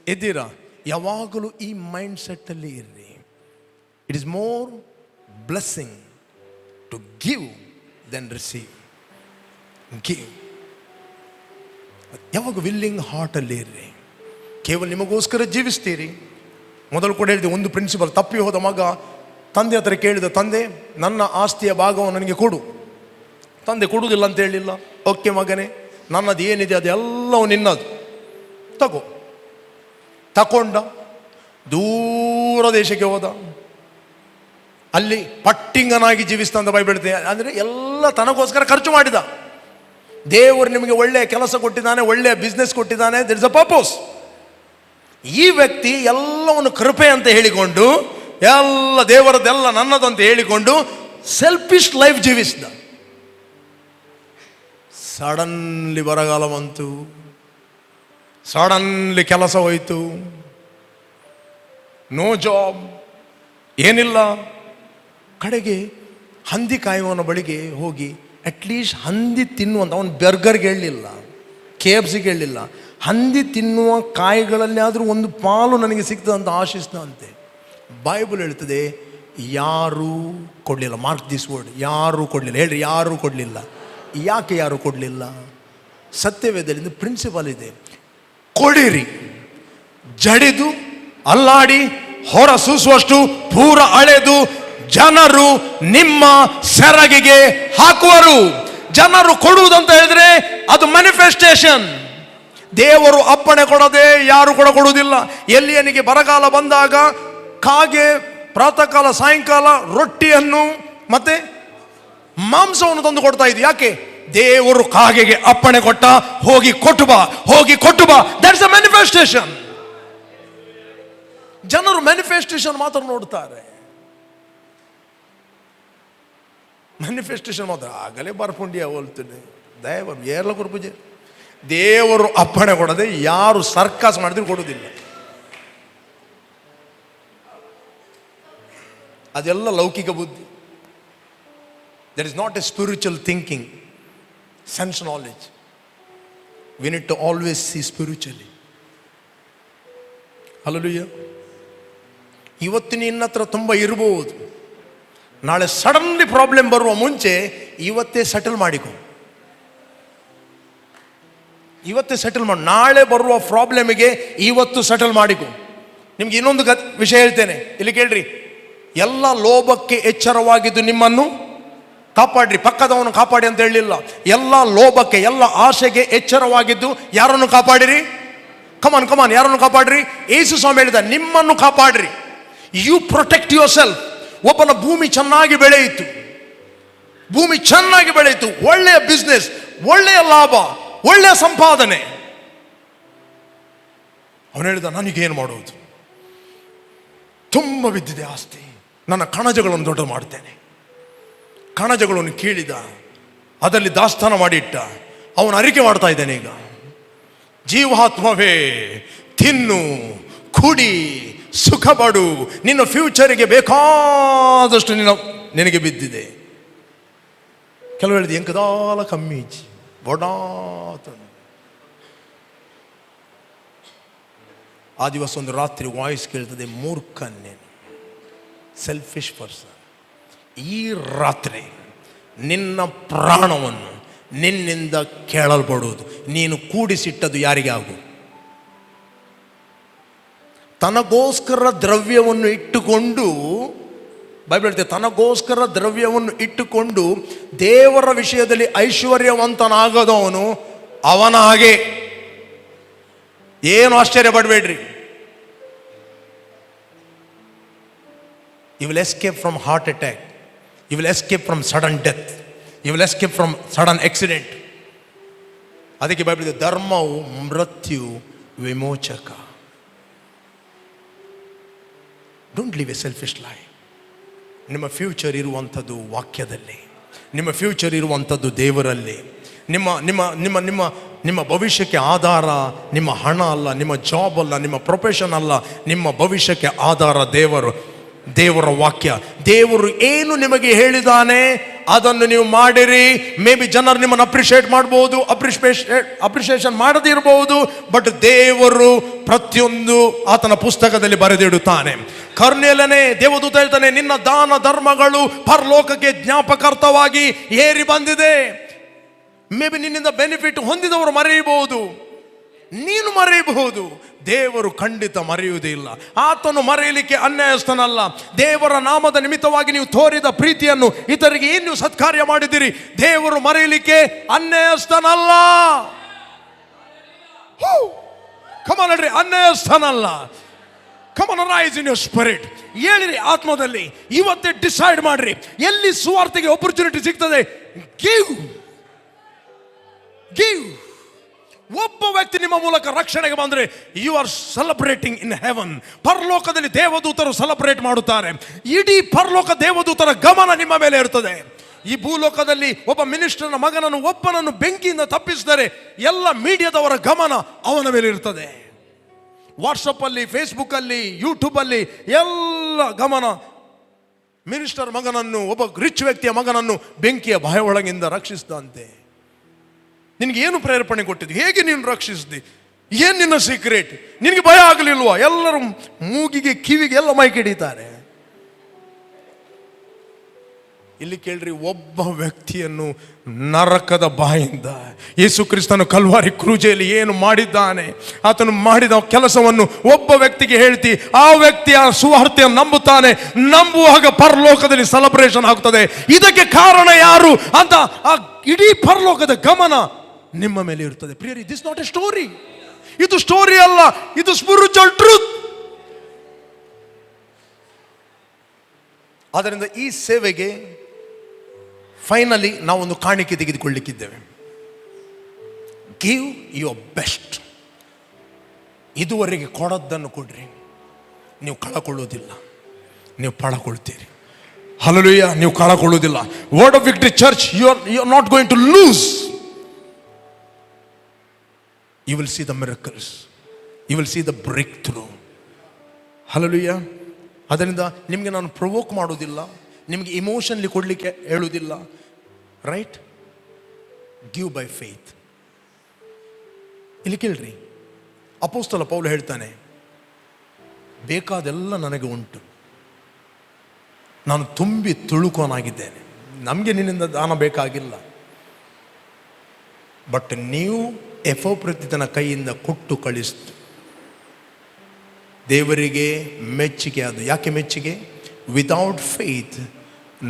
ಇದ್ದೀರಾ? ಯಾವಾಗಲೂ ಈ ಮೈಂಡ್ ಸೆಟ್ಟಲ್ಲಿ ಇರ್ರಿ. It is more blessing to give than receive. Give. ಯಾವಾಗ ವಿಲ್ಲಿಂಗ್ ಹಾರ್ಟಲ್ಲಿ ಇರ್ರಿ. ಕೇವಲ ನಿಮಗೋಸ್ಕರ ಜೀವಿಸ್ತೀರಿ. ಮೊದಲು ಕೂಡ ಹೇಳಿದೆ, ಒಂದು ಪ್ರಿನ್ಸಿಪಲ್. ತಪ್ಪಿ ಹೋದ ಮಗ ತಂದೆ ಹತ್ರ ಕೇಳಿದ, ತಂದೆ ನನ್ನ ಆಸ್ತಿಯ ಭಾಗವನ್ನು ನನಗೆ ಕೊಡು. ತಂದೆ ಕೊಡುವುದಿಲ್ಲ ಅಂತ ಹೇಳಿಲ್ಲ. ಓಕೆ ಮಗನೇ, ನನ್ನದು ಏನಿದೆ ಅದೆಲ್ಲವೂ ನಿನ್ನದು, ತಗೊಂಡ ದೂರ ದೇಶಕ್ಕೆ ಹೋದ. ಅಲ್ಲಿ ಪಟ್ಟಿಂಗನಾಗಿ ಜೀವಿಸ್ತಾ ಅಂತ ಬೈಬಲ್ ಹೇಳ್ತೇನೆ. ಅಂದರೆ ಎಲ್ಲ ತನಗೋಸ್ಕರ ಖರ್ಚು ಮಾಡಿದ. ದೇವರು ನಿಮಗೆ ಒಳ್ಳೆಯ ಕೆಲಸ ಕೊಟ್ಟಿದ್ದಾನೆ, ಒಳ್ಳೆಯ ಬಿಸ್ನೆಸ್ ಕೊಟ್ಟಿದ್ದಾನೆ, ದಟ್ ಇಸ್ ಅ ಪರ್ಪಸ್. ಈ ವ್ಯಕ್ತಿ ಎಲ್ಲವನ್ನು ಕೃಪೆ ಅಂತ ಹೇಳಿಕೊಂಡು, ಎಲ್ಲ ದೇವರದೆಲ್ಲ ನನ್ನದು ಅಂತ ಹೇಳಿಕೊಂಡು ಸೆಲ್ಫಿಶ್ ಲೈಫ್ ಜೀವಿಸಿದ. ಸಡನ್ಲಿ ಬರಗಾಲ ಬಂತು, ಸಡನ್ಲಿ ಕೆಲಸ ಹೋಯಿತು, ನೋ ಜಾಬ್, ಏನಿಲ್ಲ. ಕಡೆಗೆ ಹಂದಿ ಕಾಯುವವನ ಬಳಿಗೆ ಹೋಗಿ ಅಟ್ಲೀಸ್ಟ್ ಹಂದಿ ತಿನ್ನುವಂಥ, ಅವನು ಬರ್ಗರ್ಗೆ ಹೇಳಲಿಲ್ಲ, KFCಗೆ ಹೇಳಲಿಲ್ಲ, ಹಂದಿ ತಿನ್ನುವ ಕಾಯಿಗಳಲ್ಲಿ ಆದರೂ ಒಂದು ಪಾಲು ನನಗೆ ಸಿಗ್ತದಂತ ಆಶಿಸ್ದಂತೆ. ಬೈಬಲ್ ಹೇಳ್ತದೆ, ಯಾರೂ ಕೊಡಲಿಲ್ಲ. ಮಾರ್ಕ್ ದಿಸ್ ವರ್ಡ್, ಯಾರೂ ಕೊಡಲಿಲ್ಲ. ಹೇಳ್ರಿ, ಯಾರೂ ಕೊಡಲಿಲ್ಲ. ಯಾಕೆ ಯಾರೂ ಕೊಡಲಿಲ್ಲ? ಸತ್ಯವೇದದಲ್ಲಿ ಪ್ರಿನ್ಸಿಪಲ್ ಇದೆ, ಕೊಡಿರಿ, ಜಡಿದು ಅಲ್ಲಾಡಿ ಹೊರ ಸೂಸುವಷ್ಟು ಪೂರ ಅಳೆದು ಜನರು ನಿಮ್ಮ ಸೆರಗಿಗೆ ಹಾಕುವರು. ಜನರು ಕೊಡುವುದಂತ ಹೇಳಿದ್ರೆ ಅದು ಮ್ಯಾನಿಫೆಸ್ಟೇಷನ್. ದೇವರು ಅಪ್ಪಣೆ ಕೊಡದೆ ಯಾರು ಕೂಡ ಕೊಡುವುದಿಲ್ಲ. ಎಲಿಯನಿಗೆ ಬರಗಾಲ ಬಂದಾಗ ಕಾಗೆ ಪ್ರಾತಃ ಕಾಲ ಸಾಯಂಕಾಲ ರೊಟ್ಟಿಯನ್ನು ಮತ್ತೆ ಮಾಂಸವನ್ನು ತಂದು ಕೊಡ್ತಾ ಇದ್ದು. ಯಾಕೆ? ದೇವರು ಕಾಗೆಗೆ ಅಪ್ಪಣೆ ಕೊಟ್ಟ, ಹೋಗಿ ಕೊಟ್ಟು ಬಾ, ಹೋಗಿ ಕೊಟ್ಟು ಬಾ. That's a manifestation. ಜನರು ಮ್ಯಾನಿಫೆಸ್ಟೇಷನ್ ಮಾತ್ರ ನೋಡ್ತಾರೆ. ಮ್ಯಾನಿಫೆಸ್ಟೇಷನ್ ಮಾತ್ರ ಆಗಲೇ ಬರ್ಪುಂಡಿಯ ಹೋಲ್ತೇನೆ ದಯವ ಏರ್ಲ ಪೂಜೆ. ದೇವರು ಅಪ್ಪಣೆ ಕೊಡದೆ ಯಾರು ಸರ್ಕಸ್ ಮಾಡಿದ್ರು ಕೊಡುವುದಿಲ್ಲ. ಅದೆಲ್ಲ ಲೌಕಿಕ ಬುದ್ಧಿ. That is not a spiritual thinking, sense knowledge. We need to always see spiritually. Hallelujah. ಇವತ್ತು ನಿನ್ನ ಹತ್ರ ತುಂಬ ಇರಬಹುದು, ನಾಳೆ ಸಡನ್ಲಿ ಪ್ರಾಬ್ಲಮ್ ಬರುವ ಮುಂಚೆ ಇವತ್ತೇ ಸೆಟಲ್ ಮಾಡಿಕೊ. ಇವತ್ತೇ ಸೆಟಲ್ ಮಾಡಿ, ನಾಳೆ ಬರುವ ಪ್ರಾಬ್ಲಮಿಗೆ ಇವತ್ತು ಸೆಟಲ್ ಮಾಡಿಕೊ. ನಿಮ್ಗೆ ಇನ್ನೊಂದು ವಿಷಯ ಹೇಳ್ತೇನೆ, ಇಲ್ಲಿ ಕೇಳ್ರಿ. ಎಲ್ಲ ಲೋಭಕ್ಕೆ ಎಚ್ಚರವಾಗಿದ್ದು ನಿಮ್ಮನ್ನು ಕಾಪಾಡ್ರಿ. ಪಕ್ಕದವನು ಕಾಪಾಡಿ ಅಂತ ಹೇಳಲಿಲ್ಲ. ಎಲ್ಲ ಲೋಭಕ್ಕೆ, ಎಲ್ಲ ಆಸೆಗೆ ಎಚ್ಚರವಾಗಿದ್ದು ಯಾರನ್ನು ಕಾಪಾಡಿರಿ? ಕಮಾನ್, ಯಾರನ್ನು ಕಾಪಾಡ್ರಿ? ಯೇಸು ಸ್ವಾಮಿ ಹೇಳಿದ, ನಿಮ್ಮನ್ನು ಕಾಪಾಡ್ರಿ. You protect yourself. ಒಬ್ಬನ ಭೂಮಿ ಚೆನ್ನಾಗಿ ಬೆಳೆಯಿತು, ಒಳ್ಳೆಯ ಬಿಸ್ನೆಸ್, ಒಳ್ಳೆಯ ಲಾಭ, ಒಳ್ಳೆಯ ಸಂಪಾದನೆ. ಅವನು ಹೇಳಿದ, ನನಗೇನು ಮಾಡುವುದು? ತುಂಬ ಬಿದ್ದಿದೆ ಆಸ್ತಿ, ನನ್ನ ಕಣಜಗಳನ್ನು ದೊಡ್ಡ ಮಾಡ್ತೇನೆ. ಕಣಜಗಳನ್ನು ಕೀಳಿದ, ಅದರಲ್ಲಿ ದಾಸ್ತಾನ ಮಾಡಿಟ್ಟ. ಅವನು ಅರಿಕೆ ಮಾಡ್ತಾ ಇದ್ದಾನೆ ಈಗ, ಜೀವಾತ್ಮವೇ ತಿನ್ನು, ಕುಡಿ, ಸುಖ ಪಡು, ನಿನ್ನ ಫ್ಯೂಚರಿಗೆ ಬೇಕಾದಷ್ಟು ನಿನಗೆ ಬಿದ್ದಿದೆ. ಕೆಲವು ಹೇಳಿದೆ, ಎಂಕದಾಲ ಕಮ್ಮೀಜಿ ಬೊಡಾತ. ಆ ದಿವಸ ಒಂದು ರಾತ್ರಿ ವಾಯ್ಸ್ ಕೇಳ್ತದೆ, ಮೂರ್ಖನ್ನೇನು, ಸೆಲ್ಫಿಶ್ ಪರ್ಸನ್, ಈ ರಾತ್ರಿ ನಿನ್ನ ಪ್ರಾಣವನ್ನು ನಿನ್ನಿಂದ ಕೇಳಲ್ಪಡುವುದು. ನೀನು ಕೂಡಿಸಿಟ್ಟದು ಯಾರಿಗೆ ಆಗು? ತನಗೋಸ್ಕರ ದ್ರವ್ಯವನ್ನು ಇಟ್ಟುಕೊಂಡು, ಬೈಬಲ್ ಹೇಳ್ತೇವೆ, ತನಗೋಸ್ಕರ ದ್ರವ್ಯವನ್ನು ಇಟ್ಟುಕೊಂಡು ದೇವರ ವಿಷಯದಲ್ಲಿ ಐಶ್ವರ್ಯವಂತನಾಗದವನು ಅವನ ಹಾಗೆ. ಏನು ಆಶ್ಚರ್ಯ ಪಡಬೇಡ್ರಿ. You will escape from heart attack, you will escape from sudden death, you will escape from sudden accident. ಅದಕ್ಕೆ ಬೈಬಲ್ ಇದೆ, ಧರ್ಮವು ಮೃತ್ಯು ವಿಮೋಚಕ. Don't live a selfish life. ನಿಮ್ಮ ಫ್ಯೂಚರ್ ಇರುವಂಥದ್ದು ವಾಕ್ಯದಲ್ಲಿ, ನಿಮ್ಮ ಫ್ಯೂಚರ್ ಇರುವಂಥದ್ದು ದೇವರಲ್ಲಿ. ನಿಮ್ಮ ನಿಮ್ಮ ನಿಮ್ಮ ನಿಮ್ಮ ನಿಮ್ಮ ಭವಿಷ್ಯಕ್ಕೆ ಆಧಾರ ನಿಮ್ಮ ಹಣ ಅಲ್ಲ, ನಿಮ್ಮ ಜಾಬ್ ಅಲ್ಲ, ನಿಮ್ಮ ಪ್ರೊಫೆಷನ್ ಅಲ್ಲ. ನಿಮ್ಮ ಭವಿಷ್ಯಕ್ಕೆ ಆಧಾರ ದೇವರ ವಾಕ್ಯ. ದೇವರು ಏನು ನಿಮಗೆ ಹೇಳಿದಾನೆ ಅದನ್ನು ನೀವು ಮಾಡಿರಿ. ಮೇ ಬಿ ಜನರು ನಿಮ್ಮನ್ನು ಅಪ್ರಿಷಿಯೇಟ್ ಮಾಡ್ಬೋದು, ಅಪ್ರಿಷಿಯೇಷನ್ ಮಾಡದೇ ಇರಬಹುದು, ಬಟ್ ದೇವರು ಪ್ರತಿಯೊಂದು ಆತನ ಪುಸ್ತಕದಲ್ಲಿ ಬರೆದಿಡುತ್ತಾನೆ. ಕರ್ನೇಲನೇ, ದೇವದೂತ ಹೇಳ್ತಾನೆ, ನಿನ್ನ ದಾನ ಧರ್ಮಗಳು ಪರಲೋಕಕ್ಕೆ ಜ್ಞಾಪಕಾರ್ಥವಾಗಿ ಏರಿ ಬಂದಿದೆ. ಮೇ ಬಿ ನಿನ್ನಿಂದ ಬೆನಿಫಿಟ್ ಹೊಂದಿದವರು ಮರೆಯಬಹುದು, ನೀನು ಮರೆಯಬಹುದು. ದೇವರು ಖಂಡಿತ ಮರೆಯುವುದಿಲ್ಲ. ಆತನು ಮರೆಯಲಿಕ್ಕೆ ಅನ್ಯಾಯಸ್ಥನಲ್ಲ. ದೇವರ ನಾಮದ ನಿಮಿತ್ತವಾಗಿ ನೀವು ತೋರಿದ ಪ್ರೀತಿಯನ್ನು ಇತರಿಗೆ ಏನು ಸತ್ಕಾರ್ಯ ಮಾಡಿದಿರಿ, ದೇವರು ಮರೆಯಲಿಕ್ಕೆ ಅನ್ಯಾಯಸ್ಥನಲ್ಲ. ಕಮಾನ್ ಹೇಳ್ರಿ, ಅನ್ಯಾಯಸ್ಥನಲ್ಲ. ಕಮಾನ್, ರೈಸ್ ಇನ್ ಯೋರ್ ಸ್ಪಿರಿಟ್. ಹೇಳಿರಿ ಆತ್ಮದಲ್ಲಿ. ಇವತ್ತೇ ಡಿಸೈಡ್ ಮಾಡ್ರಿ, ಎಲ್ಲಿ ಸುವಾರ್ತೆಗೆ ಆಪರ್ಚುನಿಟಿ ಸಿಗ್ತದೆ, ಗಿವ್. ಒಬ್ಬ ವ್ಯಕ್ತಿ ನಿಮ್ಮ ಮೂಲಕ ರಕ್ಷಣೆಗೆ ಬಂದರೆ you are celebrating in heaven. ಪರಲೋಕದಲ್ಲಿ ದೇವದೂತರು ಸೆಲೆಬ್ರೇಟ್ ಮಾಡುತ್ತಾರೆ. ಇಡೀ ಪರಲೋಕ ದೇವದೂತರ ಗಮನ ನಿಮ್ಮ ಮೇಲೆ ಇರ್ತದೆ. ಈ ಭೂಲೋಕದಲ್ಲಿ ಒಬ್ಬ ಮಿನಿಸ್ಟರ್ನ ಮಗನನ್ನು ಒಬ್ಬನನ್ನು ಬೆಂಕಿಯಿಂದ ತಪ್ಪಿಸಿದರೆ ಎಲ್ಲ ಮೀಡಿಯಾದವರ ಗಮನ ಅವನ ಮೇಲೆ ಇರ್ತದೆ. ವಾಟ್ಸಪ್ ಅಲ್ಲಿ, ಫೇಸ್ಬುಕ್ ಅಲ್ಲಿ, ಯೂಟ್ಯೂಬ್ ಅಲ್ಲಿ ಎಲ್ಲ ಗಮನ ಮಿನಿಸ್ಟರ್ ಮಗನನ್ನು, ಒಬ್ಬ ರಿಚ್ ವ್ಯಕ್ತಿಯ ಮಗನನ್ನು ಬೆಂಕಿಯ ಭಯ ಒಳಗಿಂದ ರಕ್ಷಿಸಿದಂತೆ. ನಿನಗೆ ಏನು ಪ್ರೇರೇಪಣೆ ಕೊಟ್ಟಿದ್ದು, ಹೇಗೆ ನೀನು ರಕ್ಷಿಸಿದೆ, ಏನು ನಿನ್ನ ಸೀಕ್ರೆಟ್, ನಿನಗೆ ಭಯ ಆಗಲಿಲ್ವಾ? ಎಲ್ಲರೂ ಮೂಗಿಗೆ ಕಿವಿಗೆ ಎಲ್ಲ ಮೈಕ್ ಹಿಡಿತಾರೆ. ಇಲ್ಲಿ ಕೇಳ್ರಿ, ಒಬ್ಬ ವ್ಯಕ್ತಿಯನ್ನು ನರಕದ ಬಾಯಿಂದ ಯೇಸು ಕ್ರಿಸ್ತನು ಕಲ್ವಾರಿ ಕ್ರೂಜೆಯಲ್ಲಿ ಏನು ಮಾಡಿದ್ದಾನೆ, ಆತನು ಮಾಡಿದ ಕೆಲಸವನ್ನು ಒಬ್ಬ ವ್ಯಕ್ತಿಗೆ ಹೇಳ್ತಿ, ಆ ವ್ಯಕ್ತಿ ಆ ಸುವಾರ್ತೆಯನ್ನು ನಂಬುತ್ತಾನೆ. ನಂಬುವಾಗ ಪರಲೋಕದಲ್ಲಿ ಸೆಲೆಬ್ರೇಷನ್ ಆಗ್ತದೆ. ಇದಕ್ಕೆ ಕಾರಣ ಯಾರು ಅಂತ ಆ ಇಡೀ ಪರಲೋಕದ ಗಮನ ನಿಮ್ಮ ಮೇಲೆ ಇರ್ತದೆ. ಪ್ರಿಯರಿ, ದಿಸ್ ನಾಟ್ ಎ ಸ್ಟೋರಿ. ಇದು ಸ್ಟೋರಿ ಅಲ್ಲ, ಇದು ಸ್ಪಿರಿಚುವಲ್ ಟ್ರೂತ್. ಆದ್ದರಿಂದ ಈ ಸೇವೆಗೆ ಫೈನಲಿ ನಾವೊಂದು ಕಾಣಿಕೆ ತೆಗೆದುಕೊಳ್ಳಿಕ್ಕಿದ್ದೇವೆ. Give your best. ಇದುವರೆಗೆ ಕೊಡದ್ದನ್ನು ಕೊಡ್ರಿ. ನೀವು ಕಳಕೊಳ್ಳುವುದಿಲ್ಲ, ನೀವು ಪಳಕೊಳ್ತೀರಿ. ಹಲ್ಲೆಲೂಯಾ, ನೀವು ಕಳಕೊಳ್ಳುವುದಿಲ್ಲ. Word of victory church, you are not going to lose. You will see the miracles. You will see the breakthrough. Hallelujah. ಅದರಿಂದ ನಿಮಗೆ ನಾನು ಪ್ರೊವೋಕ್ ಮಾಡೋದಿಲ್ಲ, ನಿಮಗೆ ಇಮೋಷನ್ಲಿ ಕೊಡಲಿಕ್ಕೆ ಹೇಳುವುದಿಲ್ಲ. ರೈಟ್? Give by faith. ಇಲ್ಲಿ ಕೇಳ್ರಿ, ಅಪೊಸ್ತಲ ಪೌಲ ಹೇಳ್ತಾನೆ, ಬೇಕಾದೆಲ್ಲ ನನಗೆ ಉಂಟು, ನಾನು ತುಂಬಿ ತುಳುಕೋನಾಗಿದ್ದೇನೆ, ನಮಗೆ ನಿನ್ನಿಂದ ದಾನ ಬೇಕಾಗಿಲ್ಲ. ಬಟ್ ನೀವು ಎಫೋಪ್ರತಿತನ ಕೈಯಿಂದ ಕೊಟ್ಟು ಕಳಿಸ್ತು. ದೇವರಿಗೆ ಮೆಚ್ಚುಗೆ ಅದು. ಯಾಕೆ ಮೆಚ್ಚುಗೆ? Without faith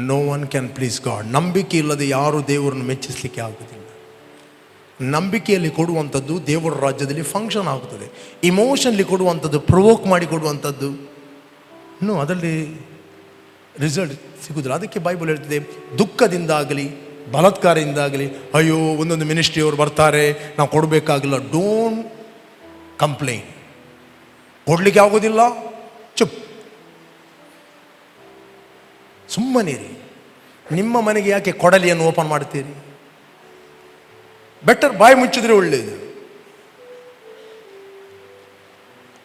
no one can please God. ನಂಬಿಕೆ ಇಲ್ಲದೆ ಯಾರು ದೇವರನ್ನು ಮೆಚ್ಚಿಸಲಿಕ್ಕೆ ಆಗುವುದಿಲ್ಲ. ನಂಬಿಕೆಯಲ್ಲಿ ಕೊಡುವಂಥದ್ದು ದೇವರ ರಾಜ್ಯದಲ್ಲಿ ಫಂಕ್ಷನ್ ಆಗುತ್ತದೆ. ಇಮೋಷನ್ಲಿ ಕೊಡುವಂಥದ್ದು, ಪ್ರೊವೋಕ್ ಮಾಡಿ ಕೊಡುವಂಥದ್ದು ಅದರಲ್ಲಿ ರಿಸಲ್ಟ್ ಸಿಗುವುದಿಲ್ಲ. ಅದಕ್ಕೆ ಬೈಬಲ್ ಹೇಳ್ತದೆ, ದುಃಖದಿಂದಾಗಲಿ ಬಲಾತ್ಕಾರದಿಂದಾಗಲಿ, ಅಯ್ಯೋ ಒಂದೊಂದು ಮಿನಿಸ್ಟ್ರಿಯವರು ಬರ್ತಾರೆ, ನಾವು ಕೊಡಬೇಕಾಗಿಲ್ಲ, ಡೋಂಟ್ ಕಂಪ್ಲೇನ್. ಕೊಡ್ಲಿಕ್ಕೆ ಆಗೋದಿಲ್ಲ, ಚುಪ್, ಸುಮ್ಮನಿರಿ. ನಿಮ್ಮ ಮನೆಗೆ ಯಾಕೆ ಕೊಡಲಿಯನ್ನು ಓಪನ್ ಮಾಡ್ತೀರಿ? ಬೆಟರ್ ಬಾಯಿ ಮುಚ್ಚಿದ್ರೆ ಒಳ್ಳೆಯದು.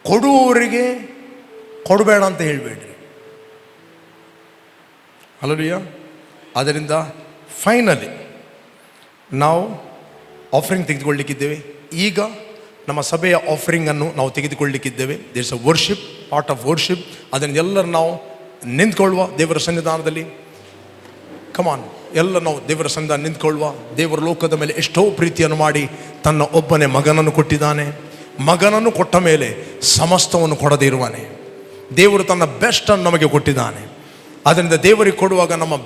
ಕೊಡುವವರಿಗೆ ಕೊಡಬೇಡ ಅಂತ ಹೇಳಬೇಡ್ರಿ. ಹಲ್ಲೆಲೂಯಾ. ಅದರಿಂದ ಫೈನಲಿ ನಾವು ಆಫರಿಂಗ್ ತೆಗೆದುಕೊಳ್ಳಲಿಕ್ಕಿದ್ದೇವೆ. ಈಗ ನಮ್ಮ ಸಭೆಯ ಆಫರಿಂಗನ್ನು ನಾವು ತೆಗೆದುಕೊಳ್ಳಲಿಕ್ಕಿದ್ದೇವೆ. There is a worship, part of worship. ಅದನ್ನೆಲ್ಲರೂ ನಾವು ನಿಂತ್ಕೊಳ್ಳುವ ದೇವರ ಸನ್ನಿಧಾನದಲ್ಲಿ. ಕಮಾನ್, ಎಲ್ಲ ನಾವು ದೇವರ ಸನ್ನಿಧಾನ ನಿಂತ್ಕೊಳ್ಳುವ. ದೇವರ ಲೋಕದ ಮೇಲೆ ಎಷ್ಟೋ ಪ್ರೀತಿಯನ್ನು ಮಾಡಿ ತನ್ನ ಒಬ್ಬನೇ ಮಗನನ್ನು ಕೊಟ್ಟಿದ್ದಾನೆ. ಮಗನನ್ನು ಕೊಟ್ಟ ಮೇಲೆ ಸಮಸ್ತವನ್ನು ಕೊಡದೇ ಇರುವಾನೆ. ದೇವರು ತನ್ನ ಬೆಸ್ಟನ್ನು ನಮಗೆ ಕೊಟ್ಟಿದ್ದಾನೆ. ಅದರಿಂದ ದೇವರಿಗೆ ಕೊಡುವಾಗ ನಮ್ಮ